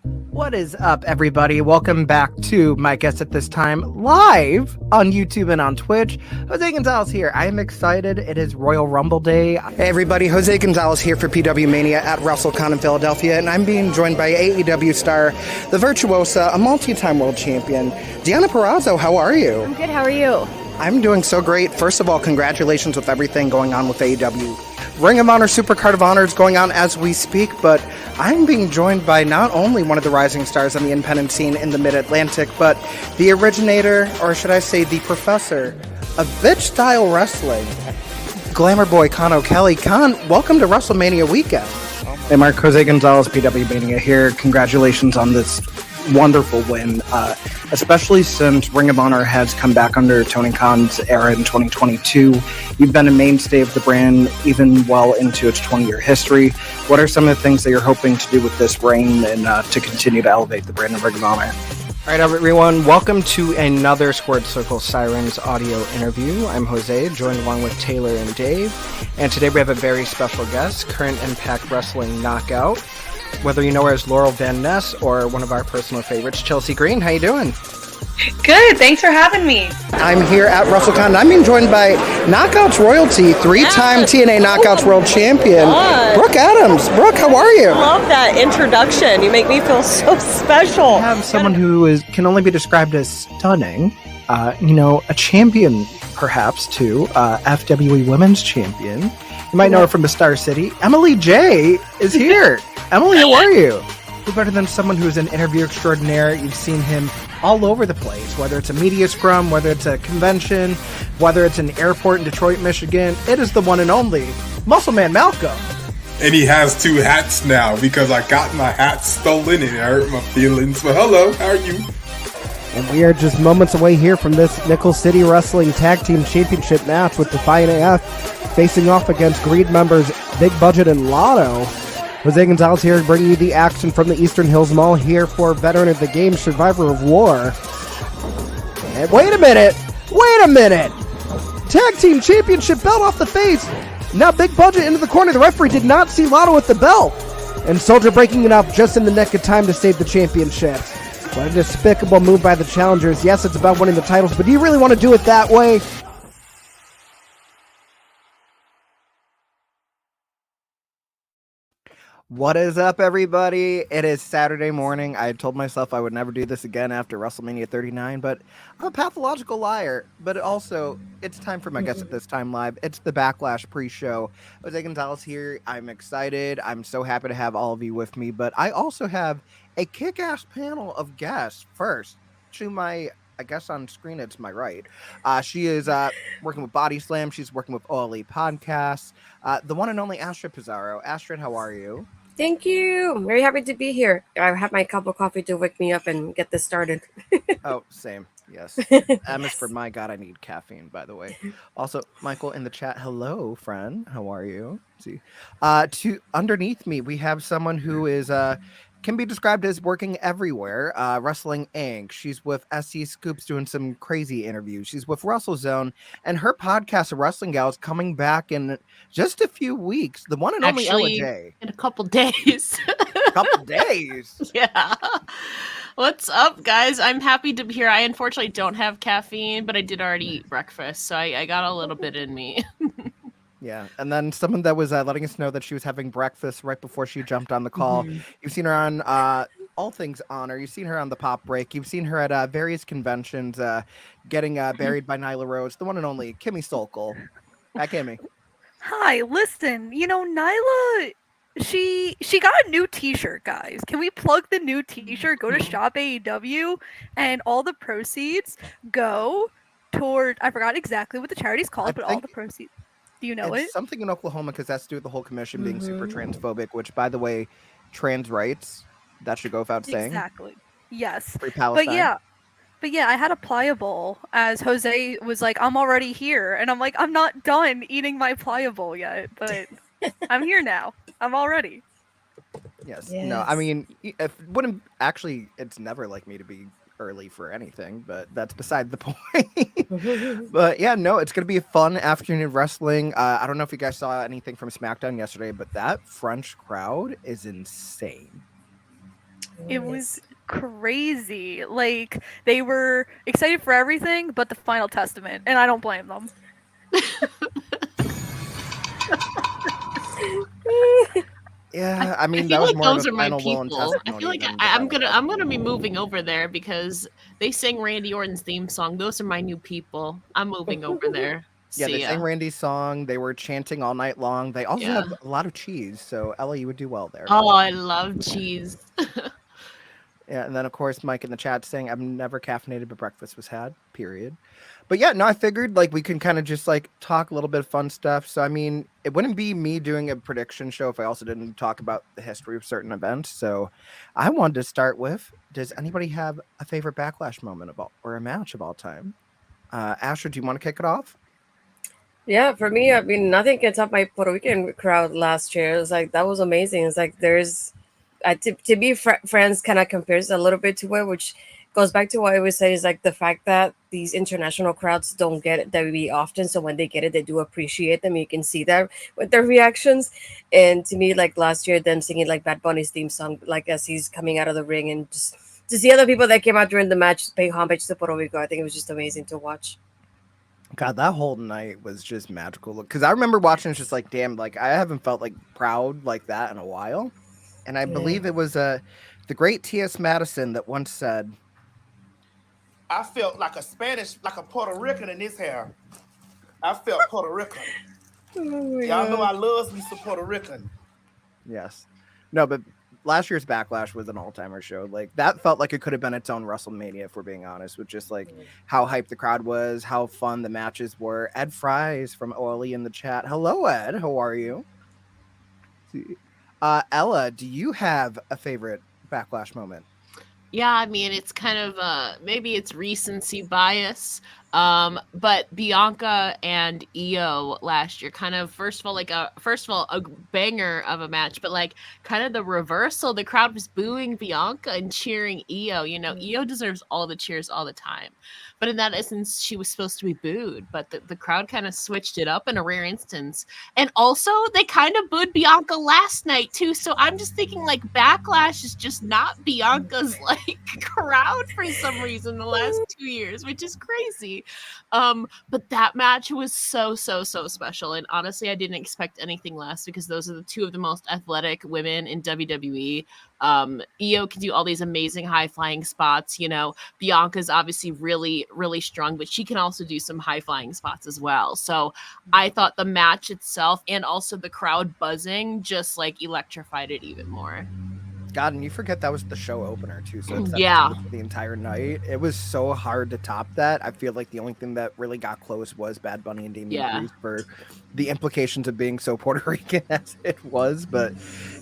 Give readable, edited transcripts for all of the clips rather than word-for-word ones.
What is up, everybody? Welcome back to My Guest at This Time, live on YouTube and on Twitch. Jose Gonzalez here. I am excited. It is Royal Rumble Day. Hey, everybody. Jose Gonzalez here for PW Mania at WrestleCon in Philadelphia, and I'm being joined by AEW star, the Virtuosa, a multi-time world champion, Deonna Purrazzo. How are you? I'm good. How are you? I'm doing so great. First of all, congratulations with everything going on with AEW. Ring of Honor Supercard of Honor is going on as we speak, but I'm being joined by not only one of the rising stars on the independent scene in the Mid-Atlantic, but the originator, or should I say the professor, of bitch-style wrestling, Glamour Boy Con O'Kelly. Con, welcome to WrestleMania weekend. Hey, Mark, Jose Gonzalez, PW Mania here. Congratulations on this wonderful win, especially since Ring of Honor has come back under Tony Khan's era in 2022. You've been a mainstay of the brand even well into its 20-year history. What are some of the things that you're hoping to do with this reign and to continue to elevate the brand of Ring of Honor? All right, everyone, welcome to another Squared Circle Sirens audio interview. I'm Jose, joined along with Taylor and Dave, and today we have a very special guest, current Impact Wrestling knockout. Whether you know her as Laurel Van Ness or one of our personal favorites, Chelsea Green. How you doing? Good. Thanks for having me. I'm here at WrestleCon. I'm being joined by Knockouts royalty, three-time TNA Knockouts World Champion, Brooke Adams. Brooke, how are you? I love that introduction. You make me feel so special. I have someone who can only be described as stunning. A champion, perhaps, too. FWE Women's Champion. You might know her from the Star City. Emily J is here. Emily, how are you? Who better than someone who's an interview extraordinaire? You've seen him all over the place, whether it's a media scrum, whether it's a convention, whether it's an airport in Detroit, Michigan. It is the one and only Muscle Man Malcolm. And he has two hats now because I got my hat stolen and it hurt my feelings. But hello, how are you? And we are just moments away here from this Nickel City Wrestling Tag Team Championship match with Defiant AF facing off against Greed members Big Budget and Lotto. Jose Gonzalez here bringing you the action from the Eastern Hills Mall here for Veteran of the Game, Survivor of War. And wait a minute! Tag Team Championship belt off the face! Now Big Budget into the corner. The referee did not see Lotto with the belt. And Soldier breaking it up just in the nick of time to save the championship. What a despicable move by the challengers. Yes, it's about winning the titles, but do you really want to do it that way? What is up, everybody? It is Saturday morning. I told myself I would never do this again after WrestleMania 39, but I'm a pathological liar. But also, it's time for My Guest at This Time Live. It's the Backlash pre-show. Jose Gonzalez here. I'm excited. I'm so happy to have all of you with me. But I also have a kick-ass panel of guests. First, to my, I guess on screen it's my right. She is working with Body Slam. She's working with OLE Podcasts. The one and only Astrid Pizarro. Astrid, how are you? Thank you. I'm very happy to be here. I have my cup of coffee to wake me up and get this started. Oh, same. Yes. M is for my God, I need caffeine, by the way. Also, Michael in the chat. Hello, friend. How are you? See, to underneath me, we have someone who is can be described as working everywhere. Wrestling Inc. She's with SC Scoops doing some crazy interviews. She's with WrestleZone, and her podcast, Wrestling Gal, is coming back in just a few weeks. The one and only Ella J. In a couple days. A couple days. Yeah. What's up, guys? I'm happy to be here. I unfortunately don't have caffeine, but I did already eat breakfast, so I got a little bit in me. Yeah, and then someone that was letting us know that she was having breakfast right before she jumped on the call. Mm-hmm. You've seen her on All Things Honor. You've seen her on the Pop Break. You've seen her at various conventions getting buried by Nyla Rose. The one and only Kimmy Sokol. Hi, Kimmy. Hi, listen, Nyla, she got a new t-shirt, guys. Can we plug the new t-shirt? Go to Shop AEW, and all the proceeds go toward, I forgot exactly what the charity's called, but all the proceeds. Do you know it? Something in Oklahoma, because that's to do with the whole commission being super transphobic, which, by the way, trans rights, that should go without saying. Exactly. Yes. Free Palestine. But yeah, I had a pliable as Jose was like, I'm already here. And I'm like, I'm not done eating my pliable yet, but I'm here now. I'm all ready. Yes. No, I mean, it's never like me to be early for anything, but that's beside the point. But yeah, no, it's going to be a fun afternoon of wrestling. I don't know if you guys saw anything from SmackDown yesterday, but that French crowd is insane. It was crazy. Like, they were excited for everything but the final testament, and I don't blame them. Yeah, I mean, I that feel was like more of those a are my final will and people. I testimony feel like than the I'm final gonna testament. be moving over there because they sang Randy Orton's theme song. Those are my new people. I'm moving over there. Yeah, they See sang ya. Randy's song. They were chanting all night long. They also Yeah. had a lot of cheese, so Ella, you would do well there. Oh, I love cheese. Yeah, and then of course Mike in the chat saying, "I'm never caffeinated, but breakfast was had." Period. But yeah, no, I figured like we can kind of just like talk a little bit of fun stuff. So I mean, it wouldn't be me doing a prediction show if I also didn't talk about the history of certain events. So I wanted to start with: does anybody have a favorite Backlash moment of all, or a match of all time? Asher, do you want to kick it off? Yeah, for me, I mean, nothing can top my Puerto Rican crowd last year. It was like that was amazing. It's like there's, to be friends kind of compares a little bit to it, which goes back to what I always say is like the fact that these international crowds don't get it WWE often, so when they get it, they do appreciate them. You can see that with their reactions. And to me, like last year, them singing like Bad Bunny's theme song, like as he's coming out of the ring, and just to see other people that came out during the match pay homage to Puerto Rico, I think it was just amazing to watch. God, that whole night was just magical. Because I remember watching, it's just like, damn, like I haven't felt like proud like that in a while. And I Yeah. believe it was the great T.S. Madison that once said, I felt like a Spanish, like a Puerto Rican in this hair. I felt Puerto Rican. Oh my Y'all know God. I love me some Puerto Rican. yes. No, but last year's Backlash was an all-timer show. Like that felt like it could have been its own WrestleMania, if we're being honest, with just like how hyped the crowd was, how fun the matches were. Ed Fries from OLE in the chat. Hello, Ed. How are you? Ella, do you have a favorite Backlash moment? Yeah, I mean it's kind of maybe it's recency bias. But Bianca and Io last year kind of first of all a banger of a match, but like kind of the reversal. The crowd was booing Bianca and cheering Io. You know, Io deserves all the cheers all the time. But in that instance, she was supposed to be booed, but the crowd kind of switched it up in a rare instance. And also, they kind of booed Bianca last night too. So I'm just thinking like Backlash is just not Bianca's like crowd for some reason the last 2 years, which is crazy. But that match was so special. And honestly, I didn't expect anything less because those are the two of the most athletic women in WWE. Io can do all these amazing high flying spots. You know, Bianca's obviously really strong, but she can also do some high flying spots as well. So I thought the match itself and also the crowd buzzing just like electrified it even more. God, and you forget that was the show opener too, so it's Yeah. the entire night. It was so hard to top that. I feel like the only thing that really got close was Bad Bunny and Damian Yeah. Priest for the implications of being so Puerto Rican as it was. But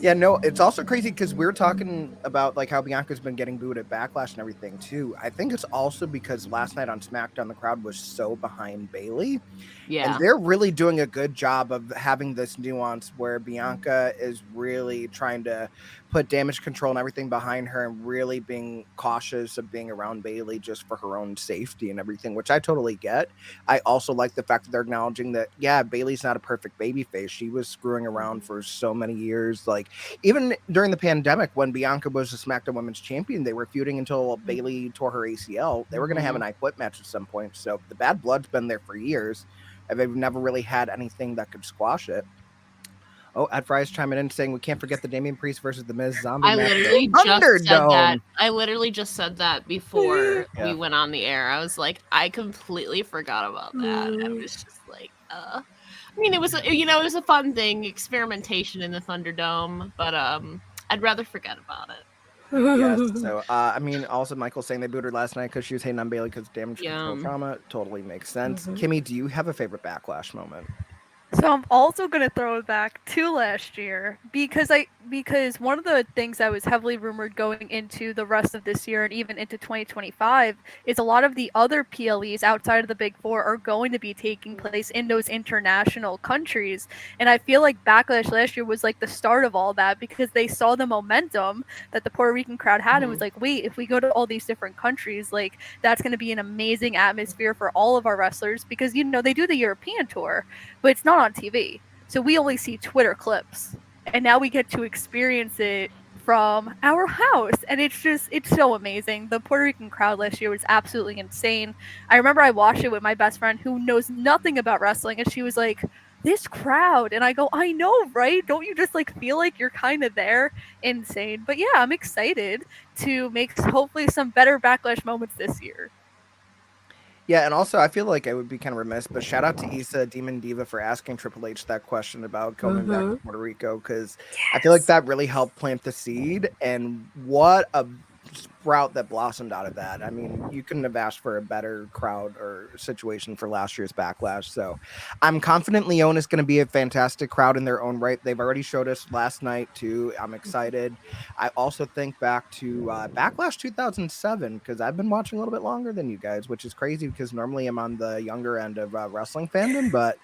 yeah, no, it's also crazy because we're talking about like how Bianca's been getting booed at Backlash and everything too. I think it's also because last night on SmackDown the crowd was so behind Bayley. Yeah. And they're really doing a good job of having this nuance where Bianca is really trying to put damage control and everything behind her and really being cautious of being around Bayley just for her own safety and everything, which I totally get. I also like the fact that they're acknowledging that, yeah, Bayley's not a perfect babyface. She was screwing around for so many years. Like, even during the pandemic, when Bianca was the SmackDown Women's Champion, they were feuding until Bayley tore her ACL. They were going to have an I Quit match at some point. So the bad blood's been there for years. And they've never really had anything that could squash it. Oh, Ed Fry's chiming in saying we can't forget the Damian Priest versus the Miz zombie I match. literally just said Thunderdome. that. I literally just said that before we went on the air. I was like, I completely forgot about that. I was just like, I mean, it was a fun thing, experimentation in the Thunderdome, but I'd rather forget about it. Yes. So, I mean, also Michael saying they booed her last night because she was hating on Bayley because damage control trauma. Totally makes sense. Kimmy, do you have a favorite Backlash moment? So I'm also gonna throw it back to last year because one of the things that was heavily rumored going into the rest of this year and even into 2025 is a lot of the other PLEs outside of the Big Four are going to be taking place in those international countries. And I feel like Backlash last year was like the start of all that because they saw the momentum that the Puerto Rican crowd had and was like, wait, if we go to all these different countries, like that's going to be an amazing atmosphere for all of our wrestlers because they do the European tour, but it's not on TV. So we only see Twitter clips. And now we get to experience it from our house, and it's so amazing. The Puerto Rican crowd last year was absolutely insane. I remember I watched it with my best friend who knows nothing about wrestling, and she was like, this crowd, and I go, I know, right? Don't you just like feel like you're kind of there? Insane. But yeah, I'm excited to make hopefully some better Backlash moments this year. Yeah, and also I feel like I would be kind of remiss, but shout out to Issa Demon Diva for asking Triple H that question about coming back to Puerto Rico, because I feel like that really helped plant the seed, and what a sprout that blossomed out of that. I mean, you couldn't have asked for a better crowd or situation for last year's Backlash. So I'm confident Leon is going to be a fantastic crowd in their own right. They've already showed us last night too. I'm excited. I also think back to Backlash 2007, because I've been watching a little bit longer than you guys, which is crazy because normally I'm on the younger end of wrestling fandom. But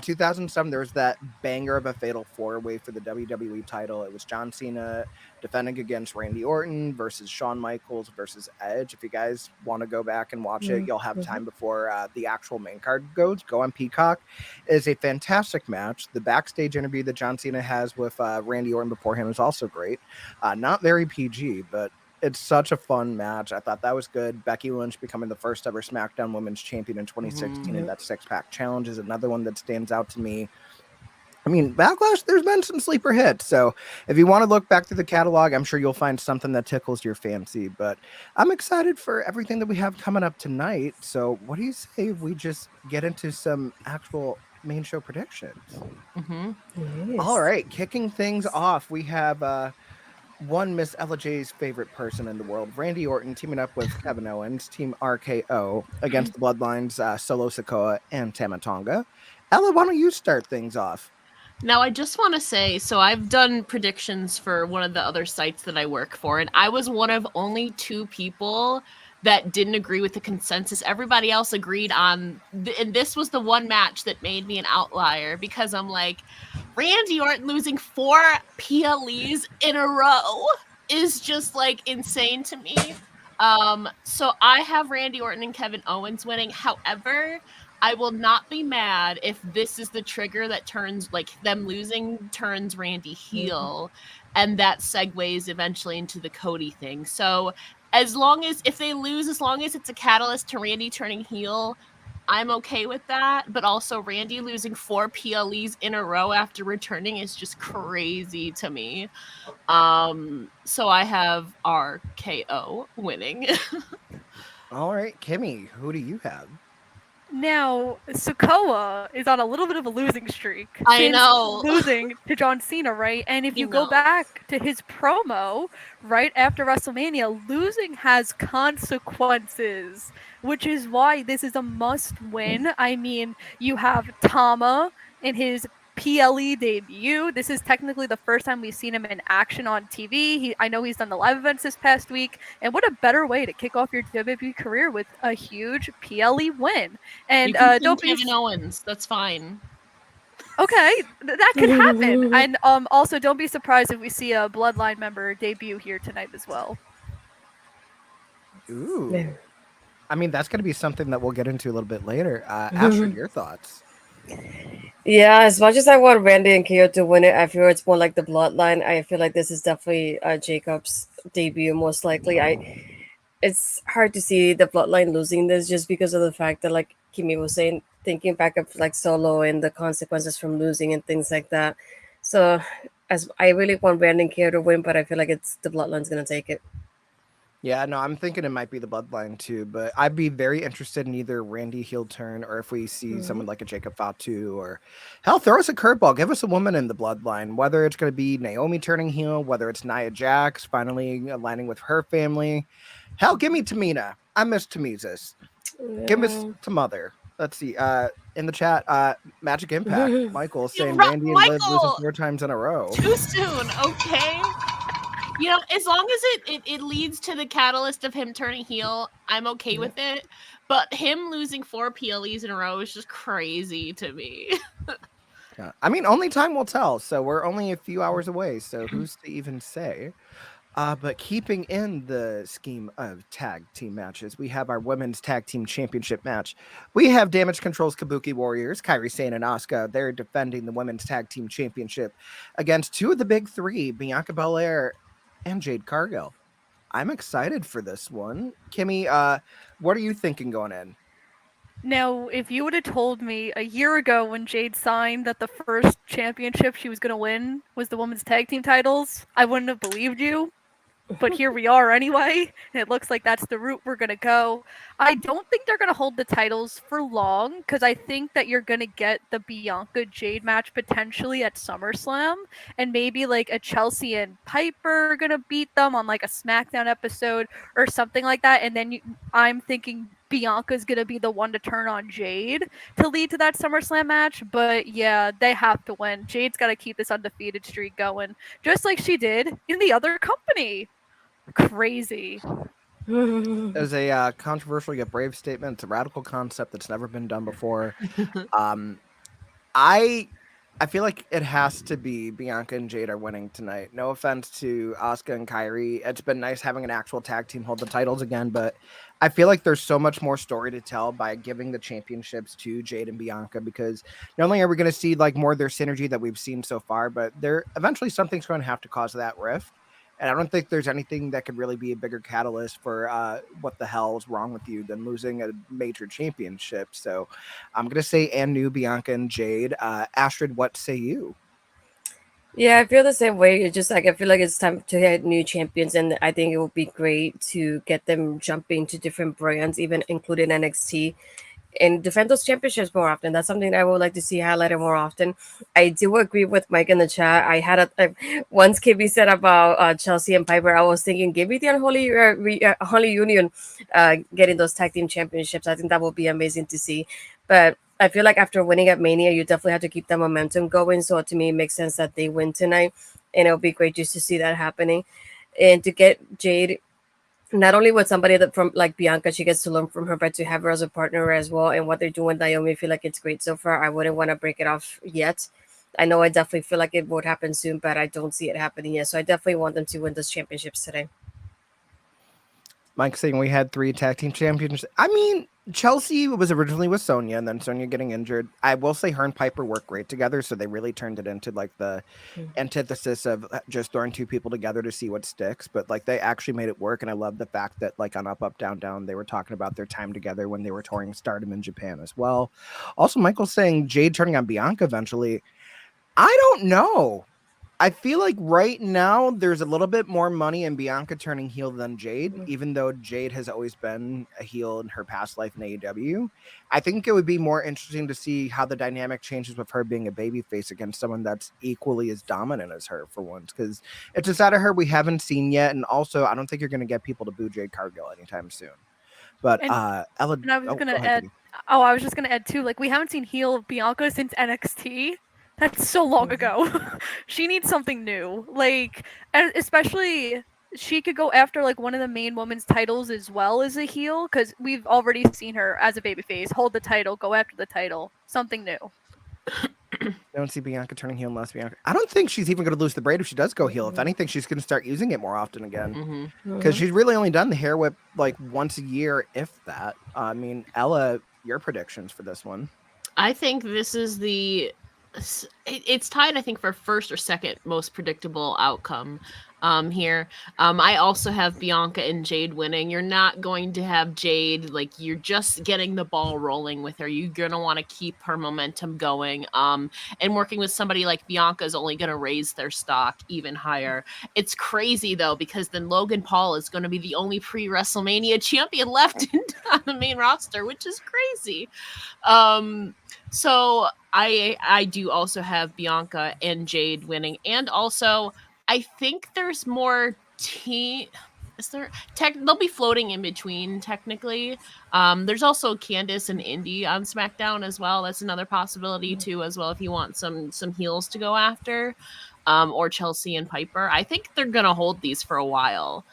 2007, there was that banger of a fatal four-way for the WWE title. It was John Cena defending against Randy Orton versus Shawn Michaels versus Edge. If you guys want to go back and watch it, you'll have time before the actual main card goes. Go on Peacock. It is a fantastic match. The backstage interview that John Cena has with Randy Orton beforehand is also great. Not very PG, but it's such a fun match. I thought that was good. Becky Lynch becoming the first ever SmackDown Women's Champion in 2016, and that six-pack challenge is another one that stands out to me. I mean, Backlash, there's been some sleeper hits. So if you want to look back through the catalog, I'm sure you'll find something that tickles your fancy. But I'm excited for everything that we have coming up tonight. So what do you say if we just get into some actual main show predictions? All right, kicking things off, we have one Miss Ella J's favorite person in the world, Randy Orton, teaming up with Kevin Owens, Team RKO, against the Bloodlines, Solo Sikoa and Tama Tonga. Ella, why don't you start things off? Now, I just want to say, so I've done predictions for one of the other sites that I work for, and I was one of only 2 people that didn't agree with the consensus. Everybody else agreed on, and this was the one match that made me an outlier, because I'm like, Randy Orton losing 4 PLEs in a row is just like insane to me. So I have Randy Orton and Kevin Owens winning. However, I will not be mad if this is the trigger that turns, like, them losing turns Randy heel, and that segues eventually into the Cody thing. So as long as, if they lose, as long as it's a catalyst to Randy turning heel, I'm okay with that. But also Randy losing 4 PLEs in a row after returning is just crazy to me. So I have RKO winning. All right, Kimmy, who do you have? Now, Sikoa is on a little bit of a losing streak. I know. Losing to John Cena, right? And if you go back to his promo right after WrestleMania, losing has consequences, which is why this is a must win. I mean, you have Tama in his PLE debut. This is technically the first time we've seen him in action on TV. I know he's done the live events this past week, and what a better way to kick off your WWE career with a huge PLE win. And don't be Kevin Owens. That's fine. Okay, that could happen. And also, don't be surprised if we see a Bloodline member debut here tonight as well. Ooh. I mean, that's going to be something that we'll get into a little bit later. Astrid, your thoughts? Yeah, as much as I want Randy and KO to win it, I feel it's more like the Bloodline. I feel like this is definitely Jacob's debut, most likely. It's hard to see the Bloodline losing this just because of the fact that, like Kimmy was saying, thinking back of like Solo and the consequences from losing and things like that. So, as I really want Randy and KO to win, but I feel like it's the Bloodline's gonna take it. Yeah, no, I'm thinking it might be the Bloodline too, but I'd be very interested in either Randy heel turn or if we see someone like a Jacob Fatu, or hell, throw us a curveball. Give us a woman in the Bloodline, whether it's going to be Naomi turning heel, whether it's Nia Jax finally aligning with her family. Hell, give me Tamina. I miss Tamizas. Give us to Mother. Let's see. In the chat, Magic Impact, Michael saying Randy and Liv losing 4 times in a row. Too soon, okay? You know, as long as it leads to the catalyst of him turning heel, I'm okay with it. But him losing 4 PLEs in a row is just crazy to me. Yeah. I mean, only time will tell. So we're only a few hours away. So who's to even say? But keeping in the scheme of tag team matches, we have our women's tag team championship match. We have Damage Control's Kabuki Warriors, Kairi Sane and Asuka. They're defending the women's tag team championship against 2 of the big 3, Bianca Belair and Jade Cargill. I'm excited for this one. Kimmy, what are you thinking going in? Now, if you would have told me a year ago when Jade signed that the first championship she was going to win was the women's tag team titles, I wouldn't have believed you. But here we are anyway, and it looks like that's the route we're going to go. I don't think they're going to hold the titles for long because I think that you're going to get the Bianca Jade match potentially at SummerSlam, and maybe like a Chelsea and Piper going to beat them on like a SmackDown episode or something like that. And then I'm thinking Bianca's going to be the one to turn on Jade to lead to that SummerSlam match. But yeah, they have to win. Jade's got to keep this undefeated streak going, just like she did in the other company. Crazy. As a controversial yet brave statement, it's a radical concept that's never been done before. I feel like it has to be Bianca and Jade are winning tonight. No offense to Asuka and Kairi. It's been nice having an actual tag team hold the titles again, but I feel like there's so much more story to tell by giving the championships to Jade and Bianca, because not only are we going to see like more of their synergy that we've seen so far, but there eventually something's going to have to cause that rift. And I don't think there's anything that could really be a bigger catalyst for what the hell is wrong with you than losing a major championship. So I'm going to say and new Bianca and Jade. Astrid, what say you? Yeah, I feel the same way. It's just like I feel like it's time to get new champions, and I think it would be great to get them jumping to different brands, even including NXT, and defend those championships more often. That's something I would like to see highlighted more often. I do agree with Mike in the chat. I had once KB said about Chelsea and Piper, I was thinking, give me the unholy union getting those tag team championships. I think that would be amazing to see. But I feel like after winning at Mania, you definitely have to keep that momentum going. So to me, it makes sense that they win tonight, and it'll be great just to see that happening, and to get Jade not only with somebody that from like Bianca, she gets to learn from her, but to have her as a partner as well. And what they're doing, Naomi, I feel like it's great so far. I wouldn't want to break it off yet. I know I definitely feel like it would happen soon, but I don't see it happening yet. So I definitely want them to win those championships today. Mike saying we had 3 tag team champions. I mean, Chelsea was originally with Sonya, and then Sonya getting injured. I will say her and Piper work great together, so they really turned it into like the antithesis of just throwing 2 people together to see what sticks. But like they actually made it work, and I love the fact that like on Up Up Down Down they were talking about their time together when they were touring Stardom in Japan as well. Also, Michael saying Jade turning on Bianca eventually. I don't know. I feel like right now there's a little bit more money in Bianca turning heel than Jade, even though Jade has always been a heel in her past life in AEW. I think it would be more interesting to see how the dynamic changes with her being a babyface against someone that's equally as dominant as her for once, because it's a side of her we haven't seen yet, and also I don't think you're going to get people to boo Jade Cargill anytime soon. But Ella, and I was gonna add. Oh, I was just gonna add too. Like we haven't seen heel Bianca since NXT. That's so long ago. She needs something new. Like, and especially she could go after like one of the main women's titles as well as a heel, because we've already seen her as a babyface hold the title, go after the title, something new. I don't see Bianca turning heel unless Bianca. I don't think she's even going to lose the braid if she does go heel. If anything, she's going to start using it more often again, because she's really only done the hair whip like once a year, if that. I mean, Ella, your predictions for this one? I think this is it's tied, I think, for first or second most predictable outcome here. I also have Bianca and Jade winning. You're not going to have Jade, like, you're just getting the ball rolling with her. You're going to want to keep her momentum going. And working with somebody like Bianca is only going to raise their stock even higher. It's crazy, though, because then Logan Paul is going to be the only pre-WrestleMania champion left on the main roster, which is crazy. So I do also have Bianca and Jade winning, and also I think there's more team. Is there they'll be floating in between technically. There's also Candice and Indy on SmackDown as well. That's another possibility too, as well, if you want some heels to go after, or Chelsea and Piper. I think they're gonna hold these for a while.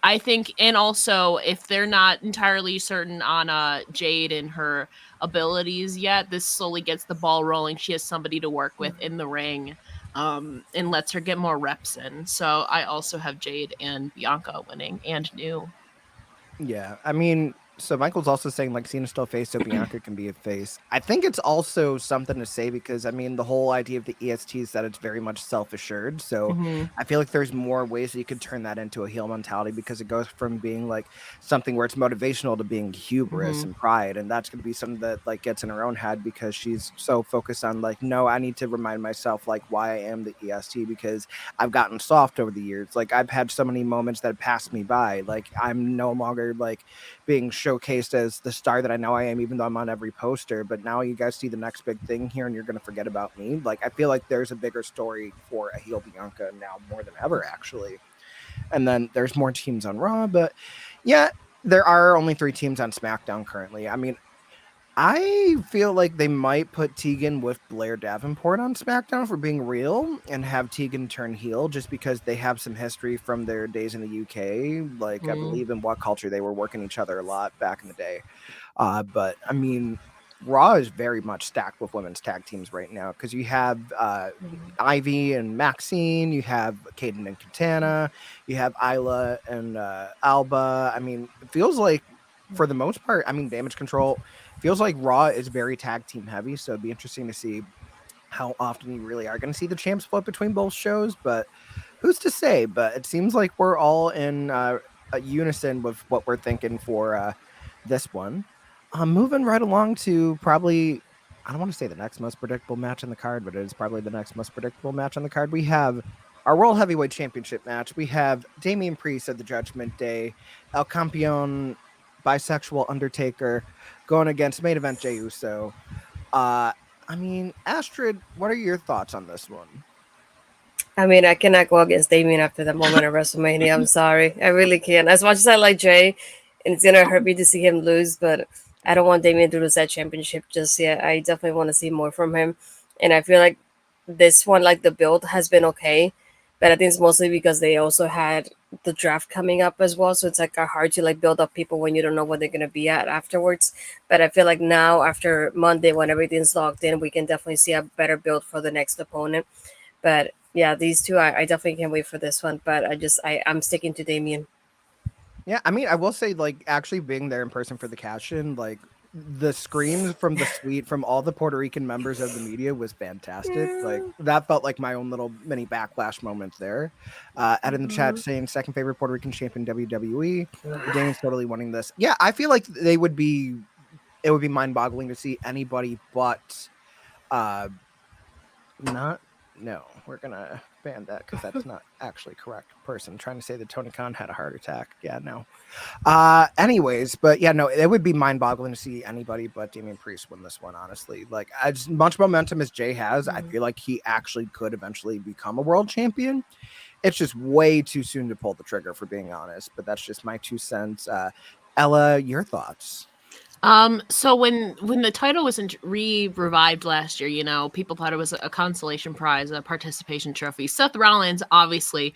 I think, and also if they're not entirely certain on Jade and her abilities yet, this slowly gets the ball rolling. She has somebody to work with in the ring, and lets her get more reps in. So I also have Jade and Bianca winning and new. Yeah, I mean, So Michael's also saying like Cena's still a face, so Bianca can be a face. I think it's also something to say because I mean the whole idea of the EST is that it's very much self-assured. So I feel like there's more ways that you could turn that into a heel mentality because it goes from being like something where it's motivational to being hubris and pride, and that's going to be something that like gets in her own head because she's so focused on like, no, I need to remind myself like why I am the EST because I've gotten soft over the years. Like I've had so many moments that have passed me by. Like I'm no longer like being showcased as the star that I know I am, even though I'm on every poster. But now you guys see the next big thing here, and you're going to forget about me. Like I feel like there's a bigger story for a heel Bianca now more than ever, actually. And then there's more teams on Raw, but yeah, there are only 3 teams on SmackDown currently. I mean, I feel like they might put Tegan with Blair Davenport on SmackDown for being real and have Tegan turn heel just because they have some history from their days in the UK. Like, I believe in What Culture they were working each other a lot back in the day. But, I mean, Raw is very much stacked with women's tag teams right now because you have Ivy and Maxine, you have Kaden and Katana, you have Isla and Alba. I mean, it feels like, for the most part, I mean, Damage Control feels like Raw is very tag team heavy, so it'd be interesting to see how often you really are going to see the champs flip between both shows, but who's to say? But it seems like we're all in a unison with what we're thinking for this one. Moving right along to probably, I don't want to say the next most predictable match on the card, but it is probably the next most predictable match on the card. We have our World Heavyweight Championship match. We have Damian Priest of the Judgment Day, El Campeon bisexual Undertaker going against main event Jey Uso. I mean, Astrid, what are your thoughts on this one? I mean, I cannot go against Damien after that moment at WrestleMania. I'm sorry. I really can't. As much as I like Jay, and it's going to hurt me to see him lose, but I don't want Damien to lose that championship just yet. I definitely want to see more from him. And I feel like this one, like the build has been okay, but I think it's mostly because they also had the draft coming up as well. So it's like hard to like build up people when you don't know what they're going to be at afterwards. But I feel like now after Monday, when everything's locked in, we can definitely see a better build for the next opponent. But yeah, these two, I definitely can't wait for this one. But I'm sticking to Damien. Yeah, I mean, I will say, like, actually being there in person for the cash-in, like, the screams from the suite from all the Puerto Rican members of the media was fantastic. Like, that felt like my own little mini backlash moment there. Ed in the chat saying second favorite Puerto Rican champion WWE. Damien's totally winning this. Yeah, I feel like it would be mind-boggling to see anybody but we're gonna ban that because that's not actually correct person. Trying to say that Tony Khan had a heart attack. Yeah, no. Anyways, but yeah, no, it would be mind-boggling to see anybody but Damian Priest win this one, honestly. Like, as much momentum as Jay has, I feel like he actually could eventually become a world champion. It's just way too soon to pull the trigger, for being honest, but that's just my 2 cents. Ella, your thoughts? So when the title was revived last year, you know, people thought it was a consolation prize, a participation trophy. Seth Rollins, obviously,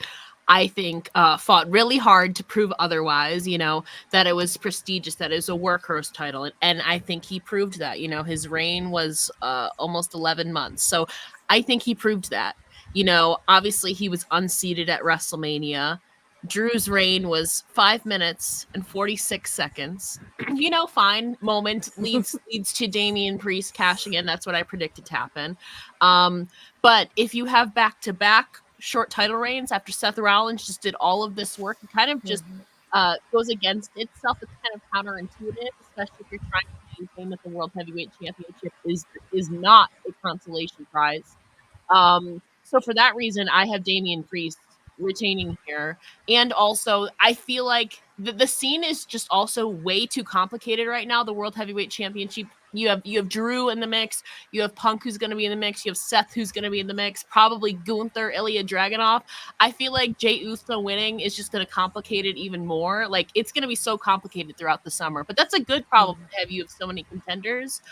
I think, fought really hard to prove otherwise, you know, that it was prestigious, that it was a workhorse title. And I think he proved that, you know, his reign was almost 11 months. So I think he proved that. You know, obviously he was unseated at WrestleMania. Drew's reign was 5 minutes and 46 seconds. You know, fine moment leads to Damian Priest cashing in. That's what I predicted to happen. But if you have back-to-back short title reigns after Seth Rollins just did all of this work, it kind of just goes against itself. It's kind of counterintuitive, especially if you're trying to maintain that the World Heavyweight Championship is not a consolation prize. So for that reason, I have Damian Priest retaining here. And also, I feel like the scene is just also way too complicated right now. The World Heavyweight Championship, you have Drew in the mix, you have Punk who's going to be in the mix, you have Seth who's going to be in the mix, probably Gunther, Ilya Dragunov. I feel like Jey Uso winning is just going to complicate it even more. Like, it's going to be so complicated throughout the summer. But that's a good problem to have. You have so many contenders.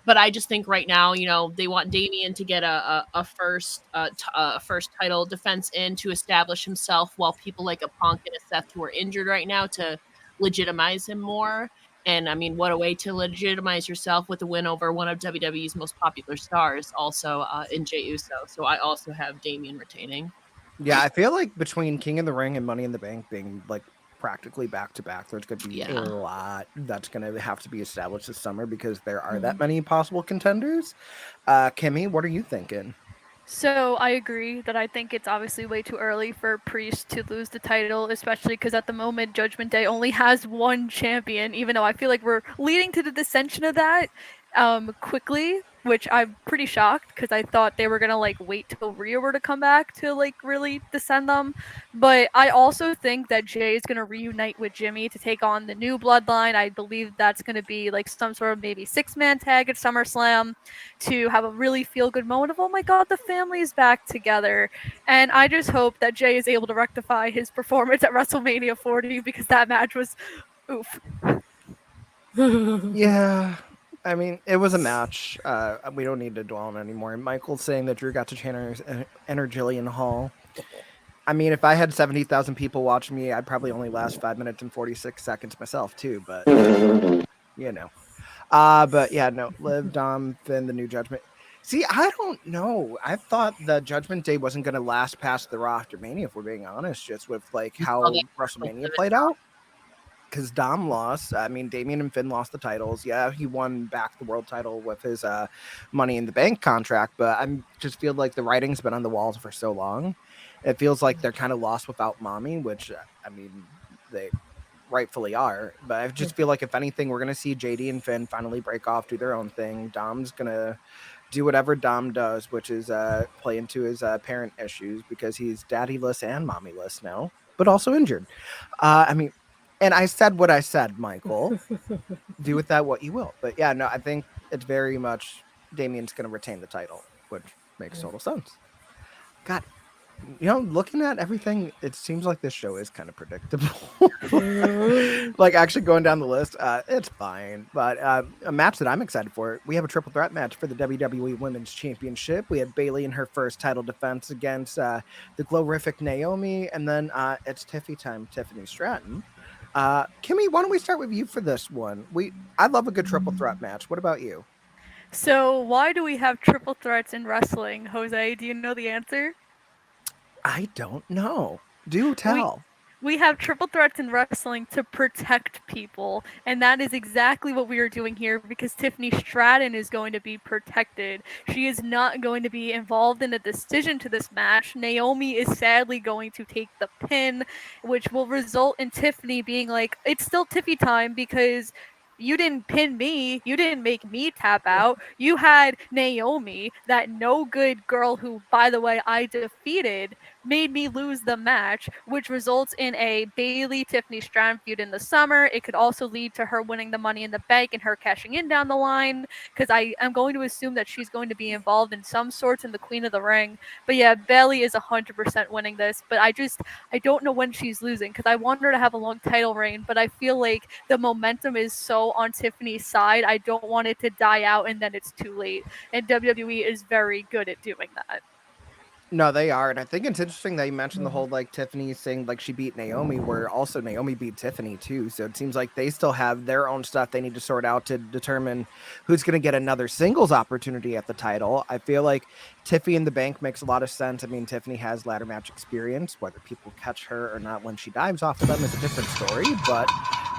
But I just think right now, you know, they want Damian to get a first title defense in to establish himself, while people like a Punk and a Seth who are injured right now to legitimize him more. And I mean, what a way to legitimize yourself with a win over one of WWE's most popular stars, also in Jey Uso. So I also have Damian retaining. Yeah, I feel like between King of the Ring and Money in the Bank being like practically back to back. There's going to be a Yeah. lot that's going to have to be established this summer because there are that many possible contenders. Kimmy, what are you thinking? So I agree that I think it's obviously way too early for Priest to lose the title, especially because at the moment Judgment Day only has one champion. Even though I feel like we're leading to the dissension of that quickly, which I'm pretty shocked because I thought they were gonna like wait till Rhea were to come back to like really descend them. But I also think that Jay is gonna reunite with Jimmy to take on the new bloodline. I believe that's gonna be like some sort of maybe 6-man tag at SummerSlam to have a really feel good moment of, oh my god, the family's back together. And I just hope that Jay is able to rectify his performance at WrestleMania 40 because that match was oof. Yeah. I mean, it was a match. We don't need to dwell on it anymore. Michael's saying that Drew got to enter Jillian Hall. I mean, if I had 70,000 people watching me, I'd probably only last 5 minutes and 46 seconds myself, too. But, you know. But yeah, no. Liv, Dom, Finn, the new Judgment. See, I don't know. I thought the Judgment Day wasn't going to last past the Raw after Mania, if we're being honest, just with like how Oh, they- WrestleMania played out. Because Dom lost. I mean, Damian and Finn lost the titles. Yeah, he won back the world title with his Money in the Bank contract, but I just feel like the writing's been on the walls for so long. It feels like they're kind of lost without Mommy, which, I mean, they rightfully are. But I just feel like, if anything, we're going to see JD and Finn finally break off, do their own thing. Dom's going to do whatever Dom does, which is play into his parent issues because he's daddyless and mommyless now, but also injured. I mean, and I said what I said, Michael. Do with that what you will. But yeah, no, I think it's very much Damien's going to retain the title, which makes total sense. God, looking at everything, it seems like this show is kind of predictable. Like, actually going down the list, it's fine. But a match that I'm excited for, we have a triple threat match for the WWE Women's Championship. We have Bayley in her first title defense against the glorific Naomi, and then it's Tiffany Stratton. Kimmy, why don't we start with you for this one? I love a good triple threat match. What about you? So why do we have triple threats in wrestling, Jose? Do you know the answer? I don't know. Do tell. We have triple threats in wrestling to protect people, and that is exactly what we are doing here because Tiffany Stratton is going to be protected. She is not going to be involved in a decision to this match. Naomi is sadly going to take the pin, which will result in Tiffany being like, it's still Tiffy time because you didn't pin me. You didn't make me tap out. You had Naomi, that no good girl who, by the way, I defeated, made me lose the match, which results in a Bayley Tiffany Stratton feud in the summer. It could also lead to her winning the Money in the Bank and her cashing in down the line, because I am going to assume that she's going to be involved in some sorts in the Queen of the Ring. But yeah, Bayley is 100% winning this, but I don't know when she's losing because I want her to have a long title reign, but I feel like the momentum is so on Tiffany's side. I don't want it to die out and then it's too late. And WWE is very good at doing that. No, they are. And I think it's interesting that you mentioned the whole, like, Tiffany saying, like, she beat Naomi, where also Naomi beat Tiffany, too. So it seems like they still have their own stuff they need to sort out to determine who's going to get another singles opportunity at the title. I feel like Tiffy in the Bank makes a lot of sense. I mean, Tiffany has ladder match experience. Whether people catch her or not when she dives off of them is a different story, but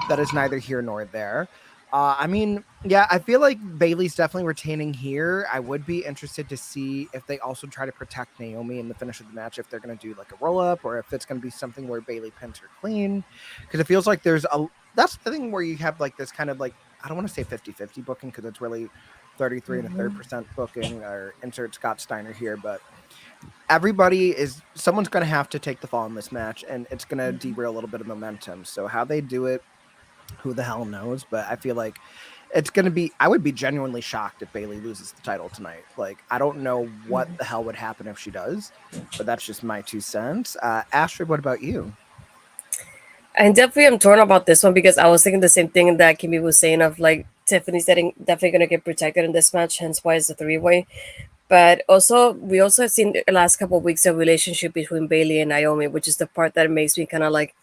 that is neither here nor there. I mean, yeah, I feel like Bayley's definitely retaining here. I would be interested to see if they also try to protect Naomi in the finish of the match, if they're going to do like a roll up or if it's going to be something where Bayley pins her clean. Because it feels like that's the thing where you have like this kind of like, I don't want to say 50-50 booking because it's really 33 and a third percent booking, or insert Scott Steiner here, but someone's going to have to take the fall in this match, and it's going to derail a little bit of momentum. So how they do it, who the hell knows? But I feel like it's going to be, I would be genuinely shocked if Bayley loses the title tonight. Like, I don't know what the hell would happen if she does, but that's just my 2 cents. Astrid, what about you? And definitely I'm torn about this one because I was thinking the same thing that Kimmy was saying of like Tiffany's definitely going to get protected in this match, hence why it's a 3-way. But also, we also have seen the last couple of weeks a relationship between Bayley and Naomi, which is the part that makes me kind of like,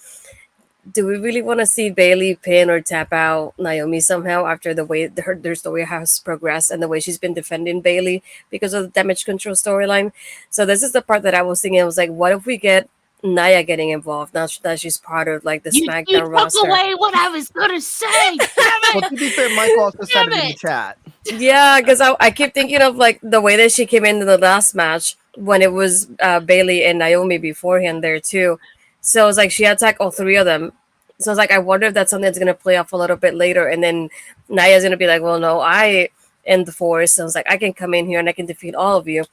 do we really want to see Bayley pin or tap out Naomi somehow after the way their story has progressed and the way she's been defending Bayley because of the damage control storyline? So this is the part that I was thinking. I was like, what if we get Naya getting involved now that she's part of like the You SmackDown took roster. away what I was gonna say. Damn Well, it! to be fair, Michael also said Damn it in the it! chat. Yeah, because I keep thinking of like the way that she came into the last match when it was Bailey and Naomi beforehand there too. So it's like she attacked all three of them. So it's like I wonder if that's something that's gonna play off a little bit later, and then Naya's gonna be like, "Well, no, I am the Force." So it's like I can come in here and I can defeat all of you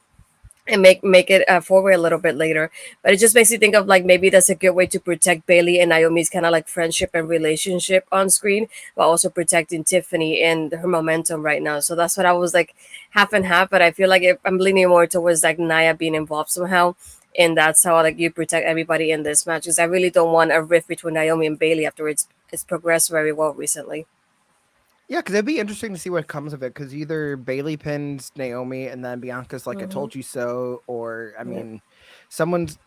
and make it forward a little bit later. But it just makes you think of like maybe that's a good way to protect Bailey and Naomi's kind of like friendship and relationship on screen, while also protecting Tiffany and her momentum right now. So that's what I was like half and half. But I feel like I'm leaning more towards like Naya being involved somehow. And that's how like you protect everybody in this match. Because I really don't want a rift between Naomi and Bailey after it's progressed very well recently. Yeah, because it'd be interesting to see what comes of it. Because either Bailey pins Naomi, and then Bianca's like, "I told you so," or I mean, someone's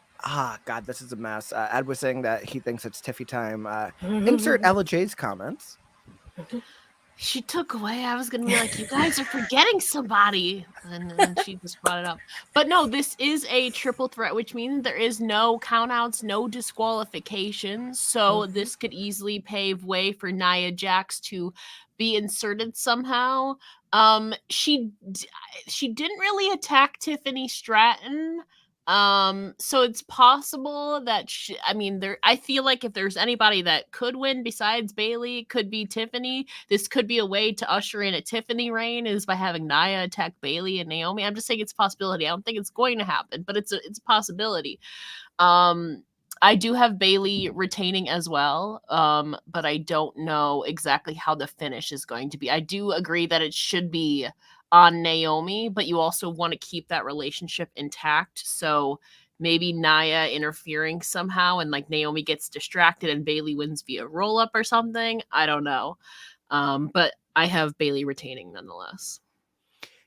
God, this is a mess. Ed was saying that he thinks it's Tiffy time. Insert Ella J's comments. She took away. I was gonna be like, you guys are forgetting somebody, and then she just brought it up. But no, this is a triple threat, which means there is no countouts, no disqualifications. So this could easily pave way for Nia Jax to be inserted somehow. She didn't really attack Tiffany Stratton. So it's possible that I feel like if there's anybody that could win besides Bailey, it could be Tiffany. This could be a way to usher in a Tiffany reign is by having Nia attack Bailey and Naomi. I'm just saying it's a possibility. I don't think it's going to happen, but it's a possibility. I do have Bailey retaining as well, but I don't know exactly how the finish is going to be. I do agree that it should be on Naomi, but you also want to keep that relationship intact. So maybe Nia interfering somehow and like Naomi gets distracted and Bailey wins via roll up or something. I don't know. But I have Bailey retaining nonetheless.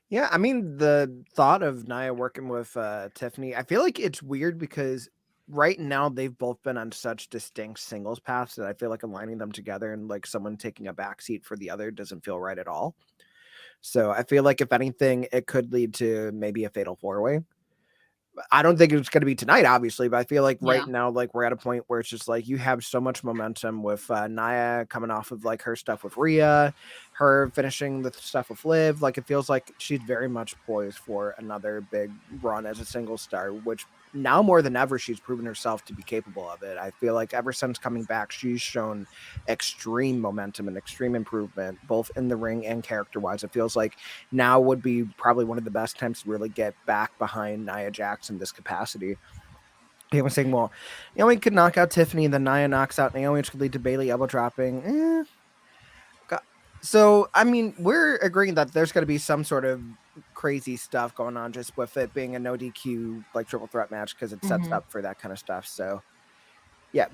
Yeah, I mean, the thought of Nia working with Tiffany, I feel like it's weird because right now they've both been on such distinct singles paths that I feel like aligning them together and like someone taking a backseat for the other doesn't feel right at all. So I feel like if anything, it could lead to maybe a fatal four-way. I don't think it's going to be tonight, obviously, but I feel like right now, like we're at a point where it's just like you have so much momentum with Nia coming off of like her stuff with Rhea, her finishing the stuff with Liv. Like it feels like she's very much poised for another big run as a single star, which now more than ever she's proven herself to be capable of it. I feel like ever since coming back, she's shown extreme momentum and extreme improvement, both in the ring and character-wise. It feels like now would be probably one of the best times to really get back behind Nia Jax in this capacity. He was saying, well, Naomi could knock out Tiffany, and then Nia knocks out Naomi, which could lead to Bailey elbow dropping. So, I mean, we're agreeing that there's going to be some sort of crazy stuff going on just with it being a no DQ like triple threat match because it sets up for that kind of stuff. So, yeah,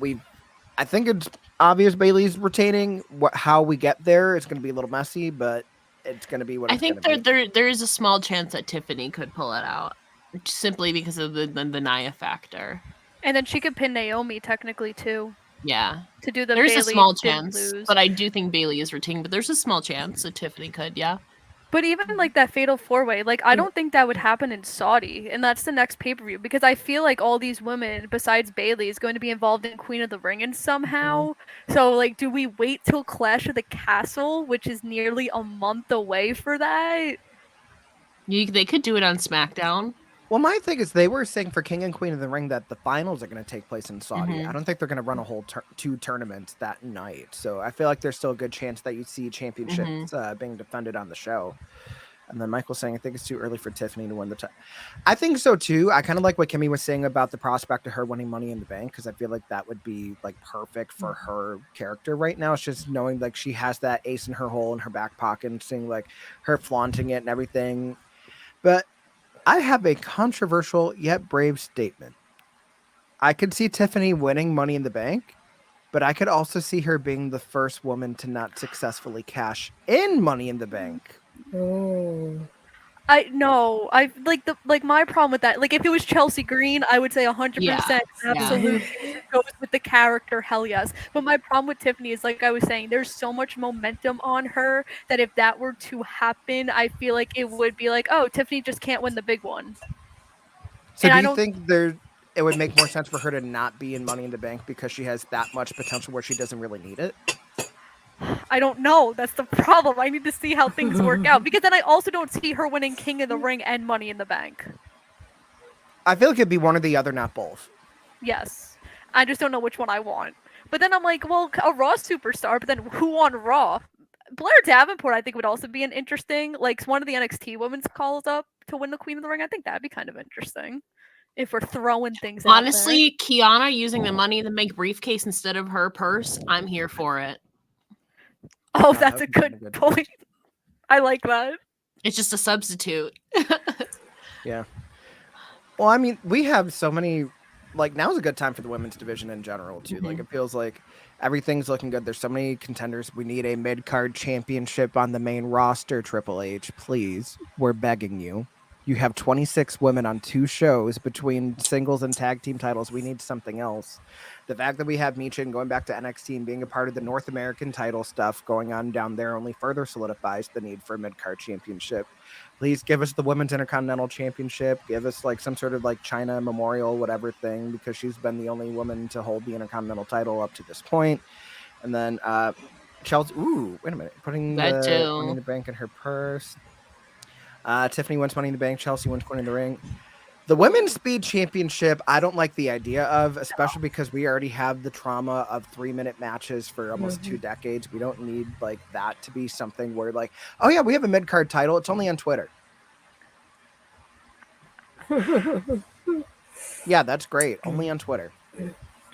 I think it's obvious Bailey's retaining. How we get there, it's going to be a little messy, but it's going to be what I it's think going to be. there is a small chance that Tiffany could pull it out simply because of the Nia factor. And then she could pin Naomi technically too. Yeah. To do the There's Bailey a small didn't chance, lose. but I do think Bailey is retaining, but there's a small chance that Tiffany could, yeah. But even like that fatal four-way, like I don't think that would happen in Saudi, and that's the next pay-per-view because I feel like all these women besides Bailey is going to be involved in Queen of the Ring and somehow. So like, do we wait till Clash of the Castle, which is nearly a month away for that? They could do it on SmackDown. Well, my thing is they were saying for King and Queen of the Ring that the finals are going to take place in Saudi. I don't think they're going to run a whole two tournaments that night. So I feel like there's still a good chance that you see championships being defended on the show. And then Michael's saying, I think it's too early for Tiffany to win the title. I think so too. I kind of like what Kimmy was saying about the prospect of her winning Money in the Bank because I feel like that would be like perfect for her character right now. It's just knowing like she has that ace in her hole in her back pocket and seeing like her flaunting it and everything. But I have a controversial yet brave statement. I could see Tiffany winning Money in the Bank, but I could also see her being the first woman to not successfully cash in Money in the Bank. Oh. I like my problem with that. Like if it was Chelsea Green, I would say 100% absolutely goes with the character, hell yes. But my problem with Tiffany is like I was saying, there's so much momentum on her that if that were to happen, I feel like it would be like, oh, Tiffany just can't win the big one. So do you think it would make more sense for her to not be in Money in the Bank because she has that much potential where she doesn't really need it? I don't know. That's the problem. I need to see how things work out because then I also don't see her winning King of the Ring and Money in the Bank. I feel like it'd be one or the other, not both. Yes. I just don't know which one I want. But then I'm like, well, a Raw superstar, but then who on Raw? Blair Davenport, I think, would also be an interesting, like, one of the NXT women's calls up to win the Queen of the Ring. I think that'd be kind of interesting if we're throwing things out there. Honestly, Kiana using the Money in the Bank briefcase instead of her purse, I'm here for it. Oh, that's a good point. I like that. It's just a substitute. Yeah. Well, I mean, we have so many, like, now's a good time for the women's division in general, too. Like, it feels like everything's looking good. There's so many contenders. We need a mid-card championship on the main roster, Triple H. Please, we're begging you. You have 26 women on 2 shows between singles and tag team titles. We need something else. The fact that we have Michin going back to NXT and being a part of the North American title stuff going on down there only further solidifies the need for a mid-card championship. Please give us the Women's Intercontinental Championship. Give us like some sort of like China Memorial, whatever thing, because she's been the only woman to hold the Intercontinental title up to this point. And then Chelsea, ooh, wait a minute. Putting the Money in the Bank in her purse. Tiffany wins Money in the Bank. Chelsea wins Queen in the Ring. The Women's Speed Championship, I don't like the idea of, especially because we already have the trauma of 3-minute matches for almost 2 decades. We don't need like that to be something where like, oh yeah, we have a mid-card title. It's only on Twitter. Yeah, that's great. Only on Twitter.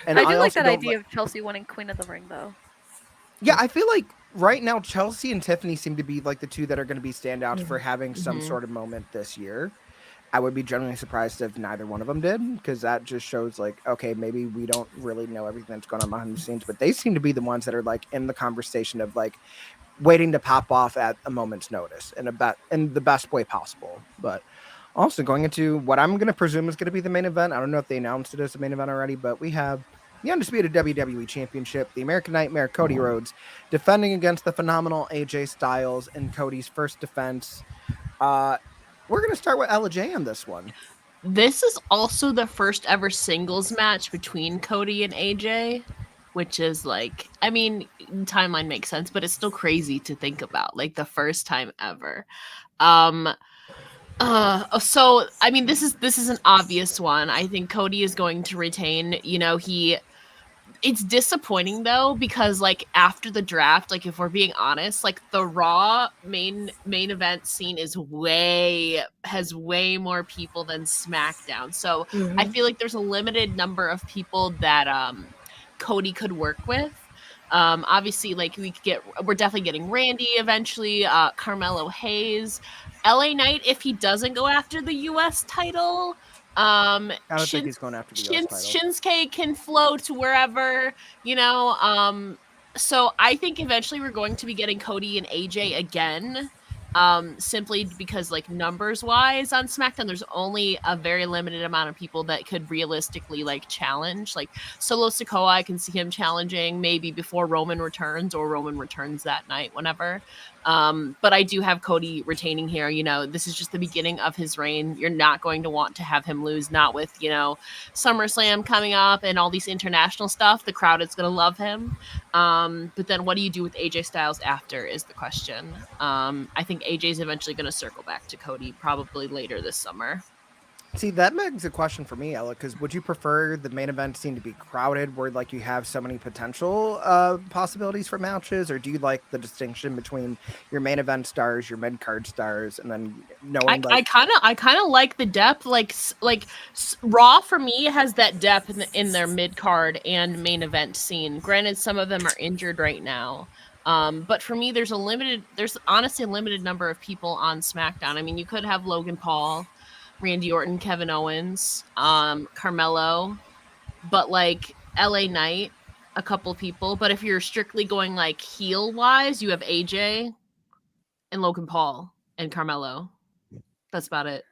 And I do like that idea of Chelsea winning Queen of the Ring, though. Yeah, I feel like right now Chelsea and Tiffany seem to be like the 2 that are going to be standouts for having some sort of moment this year. I would be genuinely surprised if neither one of them did, because that just shows like, okay, maybe we don't really know everything that's going on behind the scenes, but they seem to be the ones that are like in the conversation of like waiting to pop off at a moment's notice in the best way possible. But also going into what I'm going to presume is going to be the main event. I don't know if they announced it as the main event already, but we have the undisputed WWE Championship, the American Nightmare Cody Rhodes, defending against the phenomenal AJ Styles in Cody's first defense. We're going to start with LJ on this one. This is also the first ever singles match between Cody and AJ, which is like, I mean, timeline makes sense, but it's still crazy to think about, like the first time ever. So I mean, this is an obvious one. I think Cody is going to retain. You know, it's disappointing though, because like after the draft, like if we're being honest, like the Raw main event scene has way more people than SmackDown. So I feel like there's a limited number of people that Cody could work with. Obviously, like we're definitely getting Randy eventually, Carmelo Hayes, LA Knight if he doesn't go after the US title. I don't think he's going after the US title. Shinsuke can flow to wherever, you know. So I think eventually we're going to be getting Cody and AJ again. Simply because like numbers wise on SmackDown, there's only a very limited amount of people that could realistically like challenge. Like Solo Sikoa, I can see him challenging maybe before Roman returns or Roman returns that night, whenever. But I do have Cody retaining here. You know, this is just the beginning of his reign. You're not going to want to have him lose, not with, you know, SummerSlam coming up and all these international stuff. The crowd is going to love him. But then what do you do with AJ Styles after is the question. I think AJ's eventually going to circle back to Cody probably later this summer. See, that begs a question for me, Ella, because would you prefer the main event scene to be crowded where like you have so many potential possibilities for matches, or do you like the distinction between your main event stars, your mid-card stars, and then knowing I kind of like the depth, like Raw for me has that depth in their mid-card and main event scene. Granted, some of them are injured right now. But for me, there's honestly a limited number of people on SmackDown. I mean, you could have Logan Paul, Randy Orton, Kevin Owens, Carmelo, but like LA Knight, a couple people. But if you're strictly going like heel wise, you have AJ and Logan Paul and Carmelo. That's about it.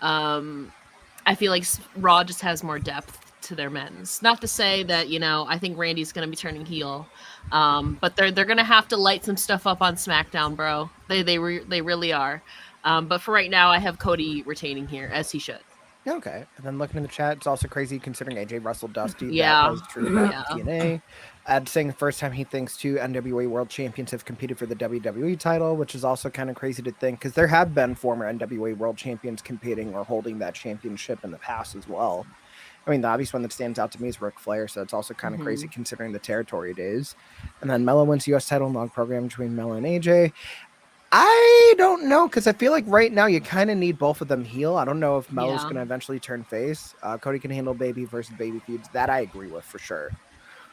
I feel like Raw just has more depth to their men's. Not to say that, you know, I think Randy's going to be turning heel. But they're going to have to light some stuff up on SmackDown, bro. They really are. But for right now, I have Cody retaining here, as he should. Okay. And then looking in the chat, it's also crazy considering AJ wrestled Dusty. Yeah. That was true about Yeah. TNA. Ed saying the first time he thinks two NWA World Champions have competed for the WWE title, which is also kind of crazy to think because there have been former NWA World Champions competing or holding that championship in the past as well. I mean, the obvious one that stands out to me is Ric Flair, so it's also kind of crazy considering the territory it is. And then Mello wins U.S. title log program between Mello and AJ. I don't know, because I feel like right now you kind of need both of them heel. I don't know if Melo's going to eventually turn face. Cody can handle baby versus baby feuds. That I agree with for sure.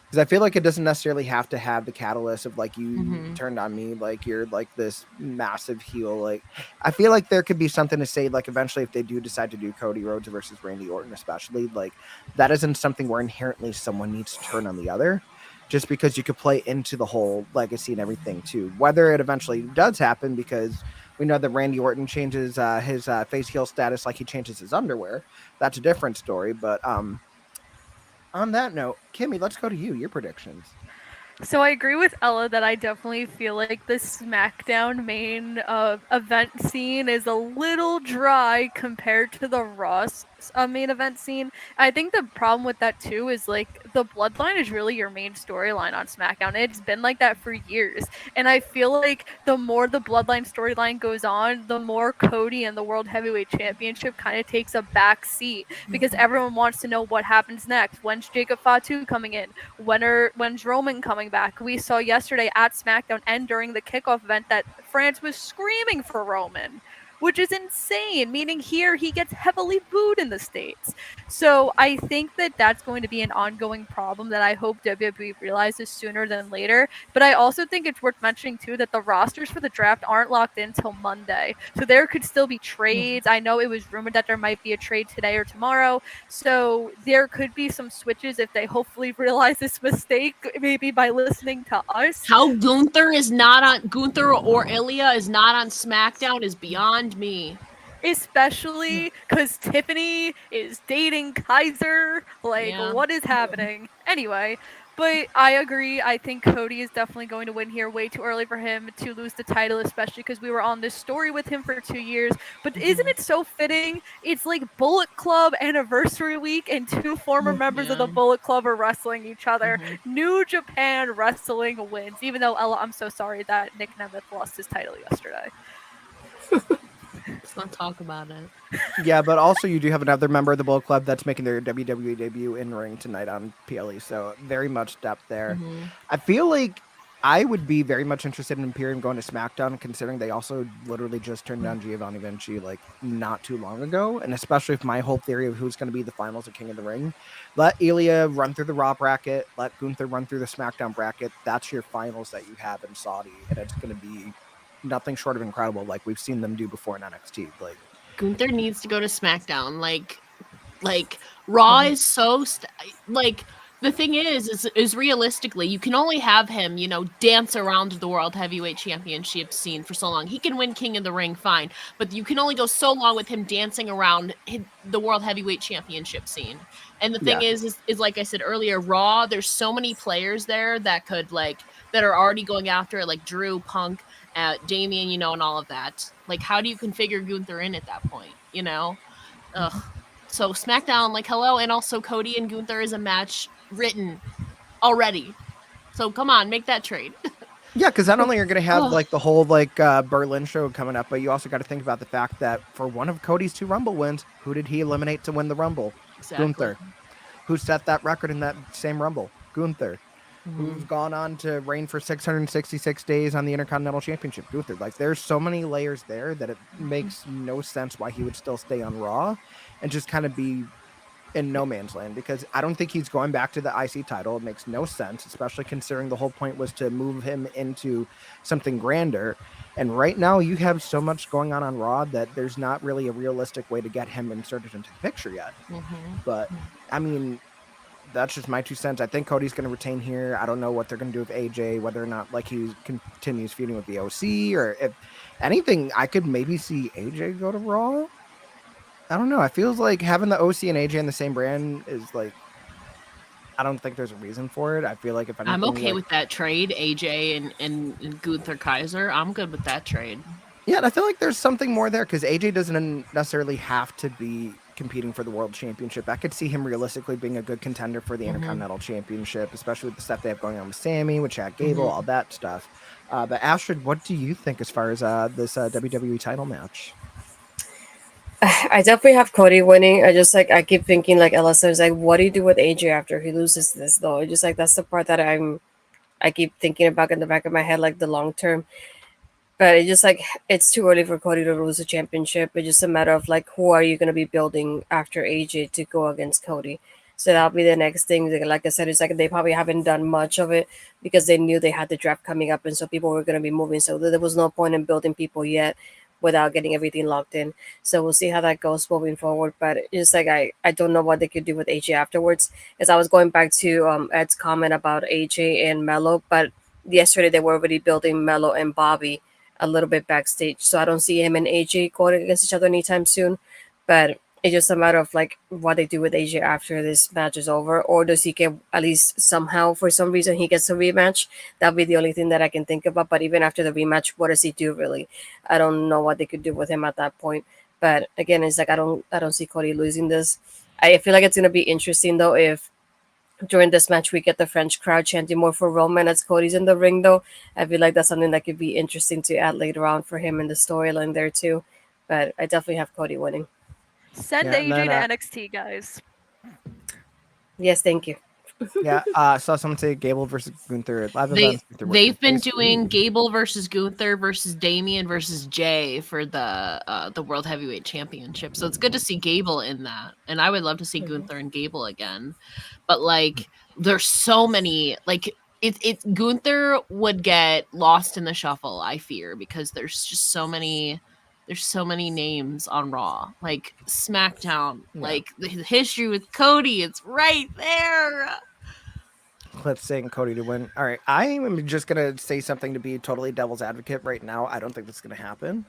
Because I feel like it doesn't necessarily have to have the catalyst of like you turned on me, like you're like this massive heel. Like I feel like there could be something to say, like eventually if they do decide to do Cody Rhodes versus Randy Orton, especially, like that isn't something where inherently someone needs to turn on the other. Just because you could play into the whole legacy and everything too. Whether it eventually does happen, because we know that Randy Orton changes his face heel status like he changes his underwear. That's a different story. But on that note, Kimmy, let's go to you. Your predictions. So I agree with Ella that I definitely feel like the SmackDown main event scene is a little dry compared to the Raw main event scene. I think the problem with that too is like the Bloodline is really your main storyline on SmackDown. It's been like that for years, and I feel like the more the Bloodline storyline goes on, the more Cody and the World Heavyweight Championship kind of takes a back seat because everyone wants to know what happens next. When's Jacob Fatu coming in? When's Roman coming back? We saw yesterday at SmackDown and during the kickoff event that France was screaming for Roman, which is insane, meaning here he gets heavily booed in the States. So I think that that's going to be an ongoing problem that I hope WWE realizes sooner than later. But I also think it's worth mentioning, too, that the rosters for the draft aren't locked in until Monday. So there could still be trades. I know it was rumored that there might be a trade today or tomorrow. So there could be some switches if they hopefully realize this mistake, maybe by listening to us. How Gunther or Ilya is not on SmackDown is beyond me. Especially because Tiffany is dating Kaiser. Like, what is happening? Anyway, but I agree. I think Cody is definitely going to win here. Way too early for him to lose the title, especially because we were on this story with him for 2 years. But isn't it so fitting? It's like Bullet Club anniversary week, and two former members of the Bullet Club are wrestling each other. New Japan Wrestling wins, even though, Ella, I'm so sorry that Nick Nemeth lost his title yesterday. Let's not talk about it. Yeah, but also you do have another member of the Bullet Club that's making their WWE debut in ring tonight on PLE, so very much depth there. I feel like I would be very much interested in Imperium going to SmackDown, considering they also literally just turned down Giovanni Vinci like not too long ago, and especially if my whole theory of who's going to be the finals of King of the Ring. Let Ilya run through the Raw bracket, let Gunther run through the SmackDown bracket. That's your finals that you have in Saudi, and it's going to be nothing short of incredible, like we've seen them do before in NXT. Like Gunther needs to go to SmackDown. Like Raw is so like the thing is realistically you can only have him, dance around the World Heavyweight Championship scene for so long. He can win King of the Ring, fine, but you can only go so long with him dancing around the World Heavyweight Championship scene. And the thing is like I said earlier, Raw, there's so many players there that could that are already going after it, like Drew, Punk, Damien, and all of that. Like, how do you configure Gunther in at that point, Ugh. So SmackDown, hello, and also Cody and Gunther is a match written already. So come on, make that trade. Yeah, because not only are you going to have the whole Berlin show coming up, but you also got to think about the fact that for one of Cody's 2 Rumble wins, who did he eliminate to win the Rumble? Exactly. Gunther. Who set that record in that same Rumble? Gunther. Who's gone on to reign for 666 days on the Intercontinental Championship? Gunther. There's so many layers there that it makes no sense why he would still stay on Raw and just kind of be in no man's land, because I don't think he's going back to the IC title. It makes no sense, especially considering the whole point was to move him into something grander. And right now you have so much going on Raw that there's not really a realistic way to get him inserted into the picture yet. But I mean, that's just my 2 cents. I think Cody's going to retain here. I don't know what they're going to do with AJ, whether or not he continues feuding with the OC, or if anything, I could maybe see AJ go to Raw. I don't know. It feels like having the OC and AJ in the same brand is I don't think there's a reason for it. I feel like if anything, I'm okay with that trade, AJ and Gunther Kaiser. I'm good with that trade. Yeah, and I feel like there's something more there, because AJ doesn't necessarily have to be competing for the World Championship. I could see him realistically being a good contender for the Mm-hmm. Intercontinental Championship, especially with the stuff they have going on with Sammy, with Chad Gable, all that stuff. But Astrid, what do you think as far as this WWE title match? I definitely have Cody winning. I keep thinking like Ella says, like, what do you do with AJ after he loses this though? It's just like that's the part that I keep thinking about in the back of my head, like the long term. But it's just like it's too early for Cody to lose the championship. It's just a matter of like who are you gonna be building after AJ to go against Cody. So that'll be the next thing. Like I said, it's like they probably haven't done much of it because they knew they had the draft coming up, and so people were gonna be moving. So there was no point in building people yet without getting everything locked in. So we'll see how that goes moving forward. But it's just like I don't know what they could do with AJ afterwards. As I was going back to Ed's comment about AJ and Mello, but yesterday they were already building Mello and Bobby a little bit backstage. So I don't see him and AJ going against each other anytime soon. But it's just a matter of like what they do with AJ after this match is over, or does he get at least somehow for some reason he gets a rematch? That'll be the only thing that I can think about. But even after the rematch, what does he do really? I don't know what they could do with him at that point. But again, it's like I don't see Cody losing this. I feel like it's gonna be interesting though if during this match we get the French crowd chanting more for Roman as Cody's in the ring though. I feel like that's something that could be interesting to add later on for him in the storyline there too. But I definitely have Cody winning. Send Yeah, and AJ then, to NXT, guys. Yes, thank you. Yeah, I saw someone say Gable versus Gunther. They've been doing Gable versus Gunther versus Damian versus Jay for the World Heavyweight Championship. So it's good to see Gable in that, and I would love to see Gunther and Gable again. But like, there's so many like. Gunther would get lost in the shuffle, I fear, because there's just so many names on Raw, like SmackDown, like the history with Cody. It's right there. Let's saying Cody to win. All right, I am just gonna say something to be totally devil's advocate right now. I don't think that's gonna happen,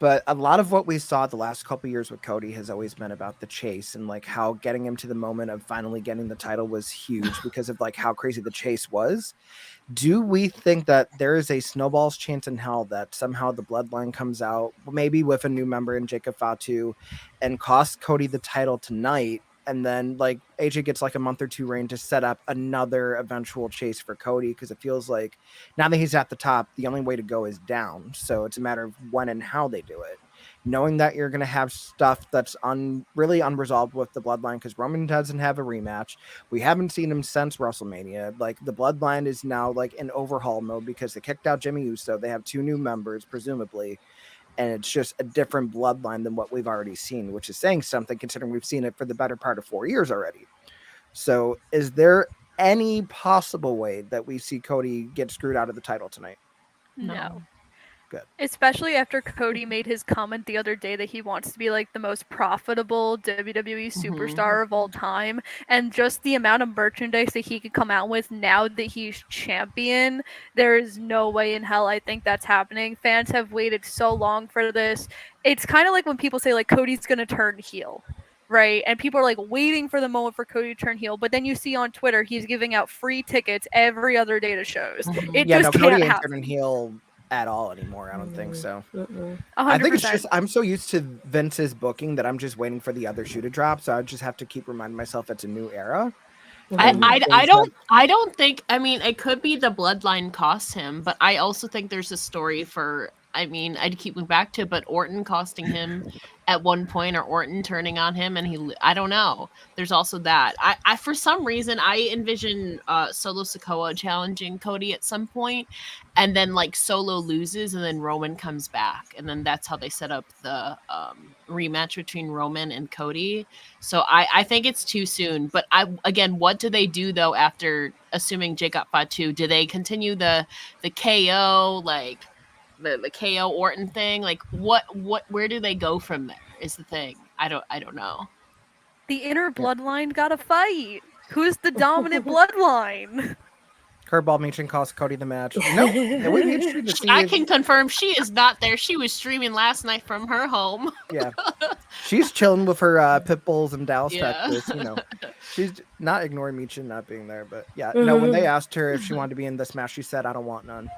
but a lot of what we saw the last couple years with Cody has always been about the chase and like how getting him to the moment of finally getting the title was huge because of like how crazy the chase was. Do we think that there is a snowball's chance in hell that somehow the bloodline comes out, maybe with a new member in Jacob Fatu, and costs Cody the title tonight? And then like AJ gets like a month or two reign to set up another eventual chase for Cody, because it feels like now that he's at the top, the only way to go is down. So it's a matter of when and how they do it. Knowing that you're going to have stuff that's really unresolved with the bloodline, because Roman doesn't have a rematch. We haven't seen him since WrestleMania. Like the bloodline is now like in overhaul mode because they kicked out Jimmy Uso. They have 2 new members, presumably. And it's just a different bloodline than what we've already seen, which is saying something considering we've seen it for the better part of 4 years already. So is there any possible way that we see Cody get screwed out of the title tonight? No. Good. Especially after Cody made his comment the other day that he wants to be like the most profitable WWE superstar of all time, and just the amount of merchandise that he could come out with now that he's champion, there is no way in hell I think that's happening. Fans have waited so long for this. It's kind of like when people say like Cody's gonna turn heel, right? And people are like waiting for the moment for Cody to turn heel, but then you see on Twitter he's giving out free tickets every other day to shows. It just Cody can't ain't happen. turning heel at all anymore. I don't think so. 100%. I think it's just I'm so used to Vince's booking that I'm just waiting for the other shoe to drop. So I just have to keep reminding myself it's a new era. I don't think. I mean, it could be the bloodline costs him, but I also think there's a story for. I mean, I'd keep going back to, but Orton costing him at one point, or Orton turning on him, and I don't know. There's also that. I for some reason I envision Solo Sikoa challenging Cody at some point, and then like Solo loses, and then Roman comes back, and then that's how they set up the rematch between Roman and Cody. So I think it's too soon. But again, what do they do though after assuming Jacob Fatu? Do they continue the KO like? The KO Orton thing, like where do they go from there is the thing. I don't know. The inner bloodline got to fight. Who's the dominant bloodline? Curveball Meechin cost Cody the match. No, it would be interesting to see. I can confirm she is not there. She was streaming last night from her home. Yeah, she's chilling with her pit bulls in Dallas, Texas. You know, she's not ignoring Meechin not being there. But yeah, no. When they asked her if she wanted to be in this match, she said, "I don't want none."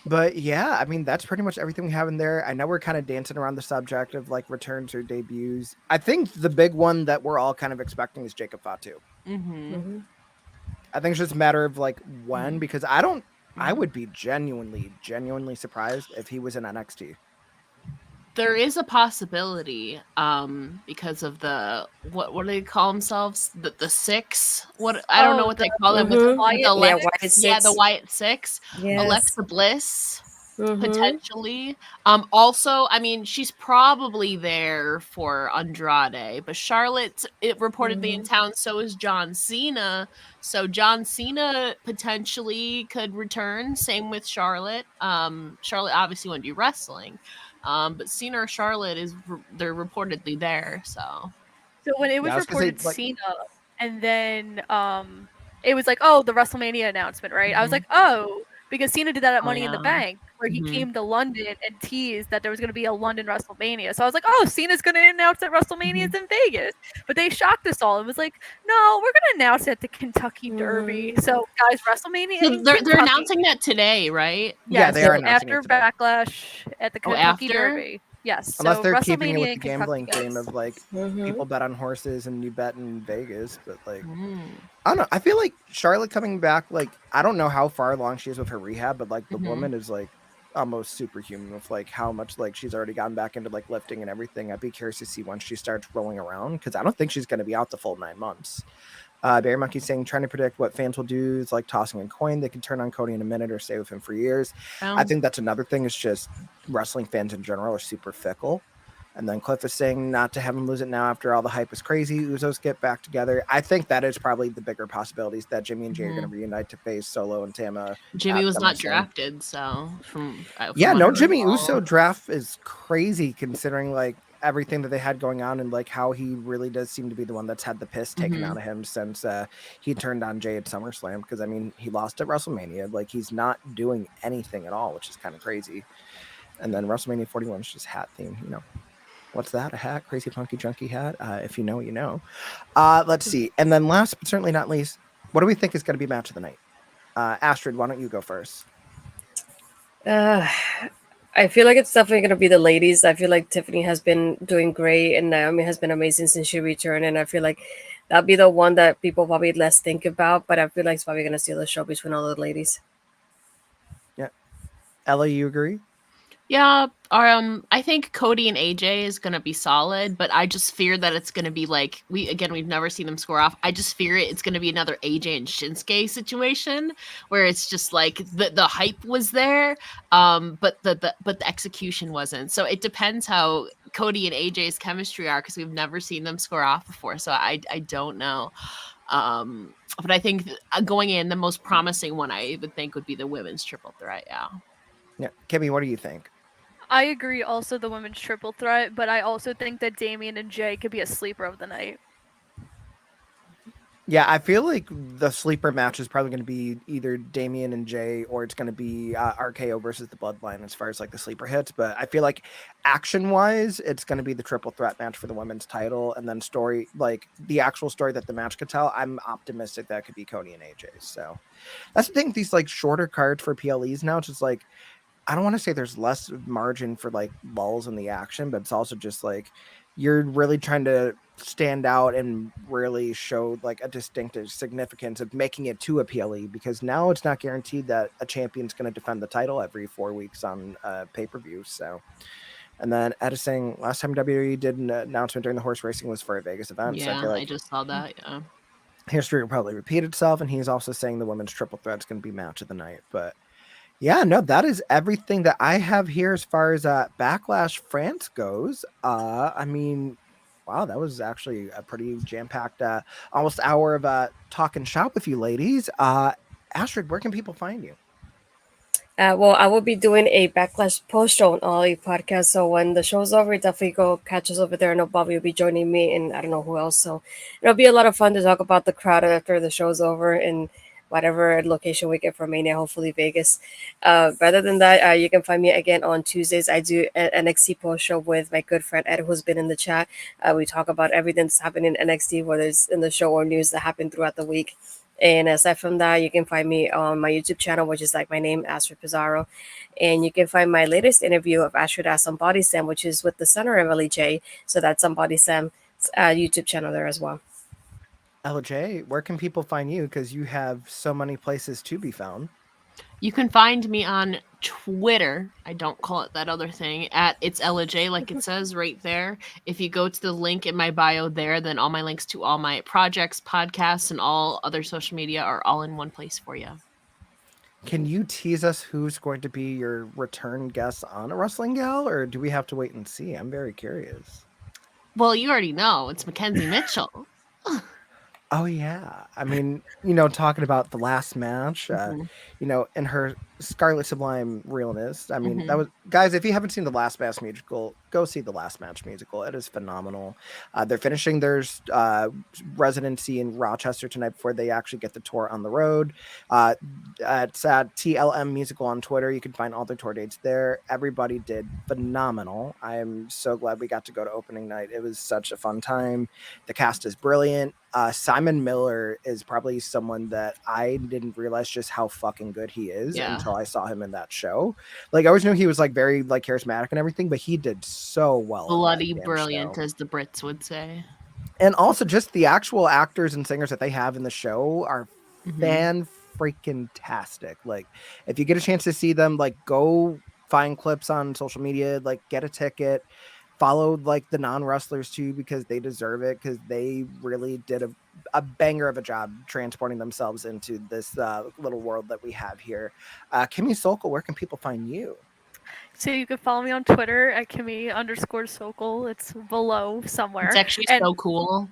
But yeah, I mean that's pretty much everything we have in there. I know we're kind of dancing around the subject of like returns or debuts. I think the big one that we're all kind of expecting is Jacob Fatu. Mm-hmm. Mm-hmm. I think it's just a matter of like when, because I don't. I Mhm. would be genuinely surprised if he was in NXT. There is a possibility, because of the what do they call themselves? The six? What, I don't know Oh, what the they call them with Mm-hmm. with Wyatt Yeah, Alexa. Wyatt Yeah, the Six. Wyatt Six. Yes. Alexa Bliss, Mm-hmm. potentially. Also, I mean, she's probably there for Andrade, but Charlotte's it reportedly in Mm-hmm. town. So is John Cena. So John Cena potentially could return. Same with Charlotte. Charlotte obviously wouldn't be wrestling. But Cena or Charlotte they're reportedly there. So So when it Yeah, I was was gonna say reported like. Cena, and then it was like, oh, the WrestleMania announcement, right? I was Mhm. like, oh, because Cena did that at Oh Money in the yeah. Bank, where he Mhm. came to London and teased that there was going to be a London WrestleMania. So I was like, oh, Cena's going to announce that WrestleMania is in Vegas. But they shocked us all. It was like, no, we're going to announce it at the Kentucky Derby. Mm-hmm. So guys, WrestleMania So in they're Kentucky. announcing that today, right? Yeah, Yes, they are Yeah. announcing after it today. Backlash at the Oh, Kentucky after? Derby. Yes, Unless so they're keeping it WrestleMania with in the Kentucky, gambling theme guys. of like Mm-hmm. people bet on horses and you bet in Vegas, but like Mm. I don't know. I feel like Charlotte coming back, like I don't know how far along she is with her rehab, but like the Mhm. woman is like almost superhuman with like how much like she's already gotten back into like lifting and everything. I'd be curious to see when she starts rolling around because I don't think she's going to be out the full 9 months. Barry Monkey saying trying to predict what fans will do is like tossing a coin. They can turn on Cody in a minute or stay with him for years. I Oh. think that's another thing. Is just wrestling fans in general are super fickle. And then Cliff is saying not to have him lose it now after all the hype is crazy. Usos get back together. I think that is probably the bigger possibilities that Jimmy and Jay are going to Mhm. reunite to face Solo and Tama Jimmy at was not SummerSlam. drafted, so from Yeah, what I no Jimmy Uso recall. draft is crazy considering like everything that they had going on and like how he really does seem to be the one that's had the piss taken out Mhm. of him since he turned on Jay at SummerSlam because I mean he lost at WrestleMania. Like he's not doing anything at all, which is kind of crazy. And then WrestleMania 41 is just hat theme, you know. What's that? A hat? Crazy funky junky hat? If you know, you know. Let's see. And then last but certainly not least, what do we think is going to be match of the night? Astrid, why don't you go first? Uh, I feel like it's definitely gonna be the ladies. I feel like Tiffany has been doing great, and Naomi has been amazing since she returned. And I feel like that'll be the one that people probably less think about. But I feel like it's probably gonna steal the show between all the ladies. Yeah. Ella, you agree? Yeah, I think Cody and AJ is gonna be solid, but I just fear that it's gonna be like we've never seen them score off. I just fear it's gonna be another AJ and Shinsuke situation where it's just like the hype was there, but the execution wasn't. So it depends how Cody and AJ's chemistry are because we've never seen them score off before. So I don't know. But I think going in, the most promising one I would think would be the women's triple threat. Yeah. Yeah. Kimmy, what do you think? I agree also the women's triple threat, but I also think that Damien and Jay could be a sleeper of the night. Yeah, I feel like the sleeper match is probably going to be either Damien and Jay, or it's going to be RKO versus the Bloodline as far as like the sleeper hits. But I feel like action wise, it's going to be the triple threat match for the women's title, and then story like the actual story that the match could tell. I'm optimistic that could be Cody and AJ. So that's the thing. These like shorter cards for PLEs now, just like I don't want to say there's less margin for like lulls in the action, but it's also just like you're really trying to stand out and really show like a distinctive significance of making it to a PLE because now it's not guaranteed that a champion's going to defend the title every 4 weeks on pay-per-view. So, and then Ed is saying last time WWE did an announcement during the horse racing was for a Vegas event. So I Yeah, feel I like just saw that. Yeah. history will probably repeat itself. And he's also saying the women's triple threat is going to be match of the night. But yeah, no, that is everything that I have here as far as Backlash France goes. I mean, wow, that was actually a pretty jam-packed almost hour of talking shop with you ladies. Astrid, where can people find you? Well, I will be doing a backlash post show on Ollie podcast. So when the show's over, definitely go catch us over there. I know Bobby will be joining me, and I don't know who else. So it'll be a lot of fun to talk about the crowd after the show's over and whatever location we get for Mania, hopefully Vegas. Rather than that, you can find me again on Tuesdays. I do an NXT post show with my good friend Ed, who's been in the chat. We talk about everything that's happening in NXT, whether it's in the show or news that happened throughout the week. And aside from that, you can find me on my YouTube channel, which is like my name, Astrid Pizarro. And you can find my latest interview of Astrid Ass on Body Sam, which is with the center of LEJ. So that's on Body Sam's YouTube channel there as well. LJ, where can people find you? Because you have so many places to be found. You can find me on Twitter. I don't call it that other thing at it's LJ, like it says right there. If you go to the link in my bio there, then all my links to all my projects, podcasts, and all other social media are all in one place for you. Can you tease us who's going to be your return guest on A Wrestling Gal, or do we have to wait and see? I'm very curious. Well, you already know it's Mackenzie Mitchell. Oh yeah, I mean, talking about the last match, in her Scarlet Sublime realness. I mean, that was, guys. If you haven't seen the Last Match musical, go see the Last Match musical. It is phenomenal. They're finishing their residency in Rochester tonight before they actually get the tour on the road. It's at TLM Musical on Twitter. You can find all their tour dates there. Everybody did phenomenal. I am so glad we got to go to opening night. It was such a fun time. The cast is brilliant. Simon Miller is probably someone that I didn't realize just how fucking good he is until I saw him in that show. Like, I always knew he was like very like charismatic and everything, but he did so well. Bloody brilliant, as the Brits would say. And also just the actual actors and singers that they have in the show are fan freaking tastic. Like, if you get a chance to see them, like, go find clips on social media, like get a ticket. Follow like the non-wrestlers too, because they deserve it, because they really did a banger of a job transporting themselves into this little world that we have here. Kimmy Sokol, where can people find you? So you can follow me on Twitter at Kimmy_Sokol. It's below somewhere. It's actually so cool.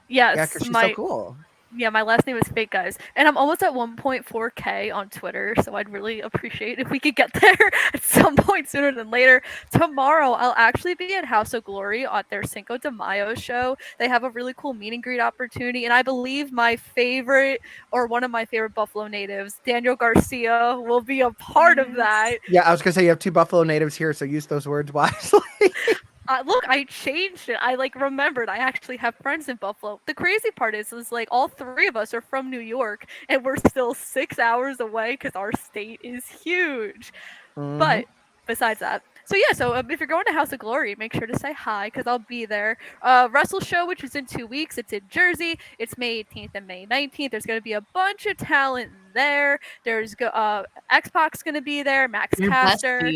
Yes, yeah, because she's so cool. Yeah, my last name is Fake Guys. And I'm almost at 1.4K on Twitter, so I'd really appreciate if we could get there at some point sooner than later. Tomorrow, I'll actually be at House of Glory at their Cinco de Mayo show. They have a really cool meet and greet opportunity, and I believe my favorite, or one of my favorite Buffalo natives, Daniel Garcia, will be a part of that. Yeah, I was going to say, you have 2 Buffalo natives here, so use those words wisely. Look, I changed it. I remembered I actually have friends in Buffalo. The crazy part is like all 3 of us are from New York, and we're still 6 hours away because our state is huge. But besides that, so if you're going to House of Glory, make sure to say hi because I'll be there. Wrestle Show, which is in 2 weeks, it's in Jersey. It's May 18th and May 19th. There's going to be a bunch of talent there. There's X-Pac's going to be there. Max Caster.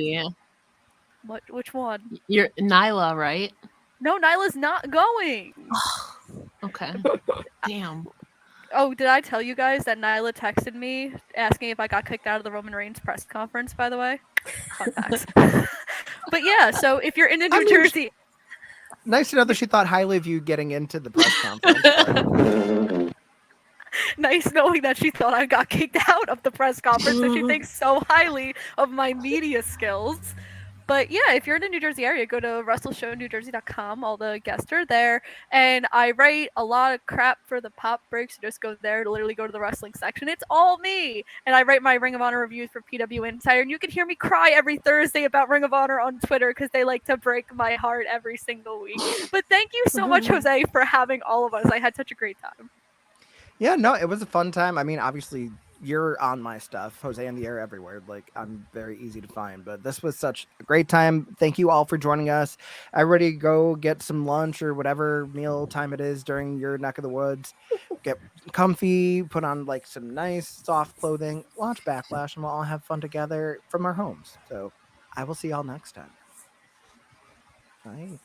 Which one? You're Nyla, right? No, Nyla's not going. Okay. Damn. Oh, did I tell you guys that Nyla texted me asking if I got kicked out of the Roman Reigns press conference, by the way? Fun facts. But yeah, so if you're in New Jersey... Nice to know that she thought highly of you getting into the press conference. Nice knowing that she thought I got kicked out of the press conference, so she thinks so highly of my media skills. But yeah, if you're in the New Jersey area, go to WrestleShowNewJersey.com. All the guests are there. And I write a lot of crap for the pop breaks. So just go there to literally go to the wrestling section. It's all me. And I write my Ring of Honor reviews for PW Insider. And you can hear me cry every Thursday about Ring of Honor on Twitter because they like to break my heart every single week. But thank you so much, Jose, for having all of us. I had such a great time. Yeah, no, it was a fun time. I mean, obviously, you're on my stuff, Jose in the Air everywhere. Like, I'm very easy to find, but this was such a great time. Thank you all for joining us. Everybody go get some lunch or whatever meal time it is during your neck of the woods. Get comfy, put on like some nice soft clothing, watch Backlash, and we'll all have fun together from our homes. So I will see y'all next time. Bye.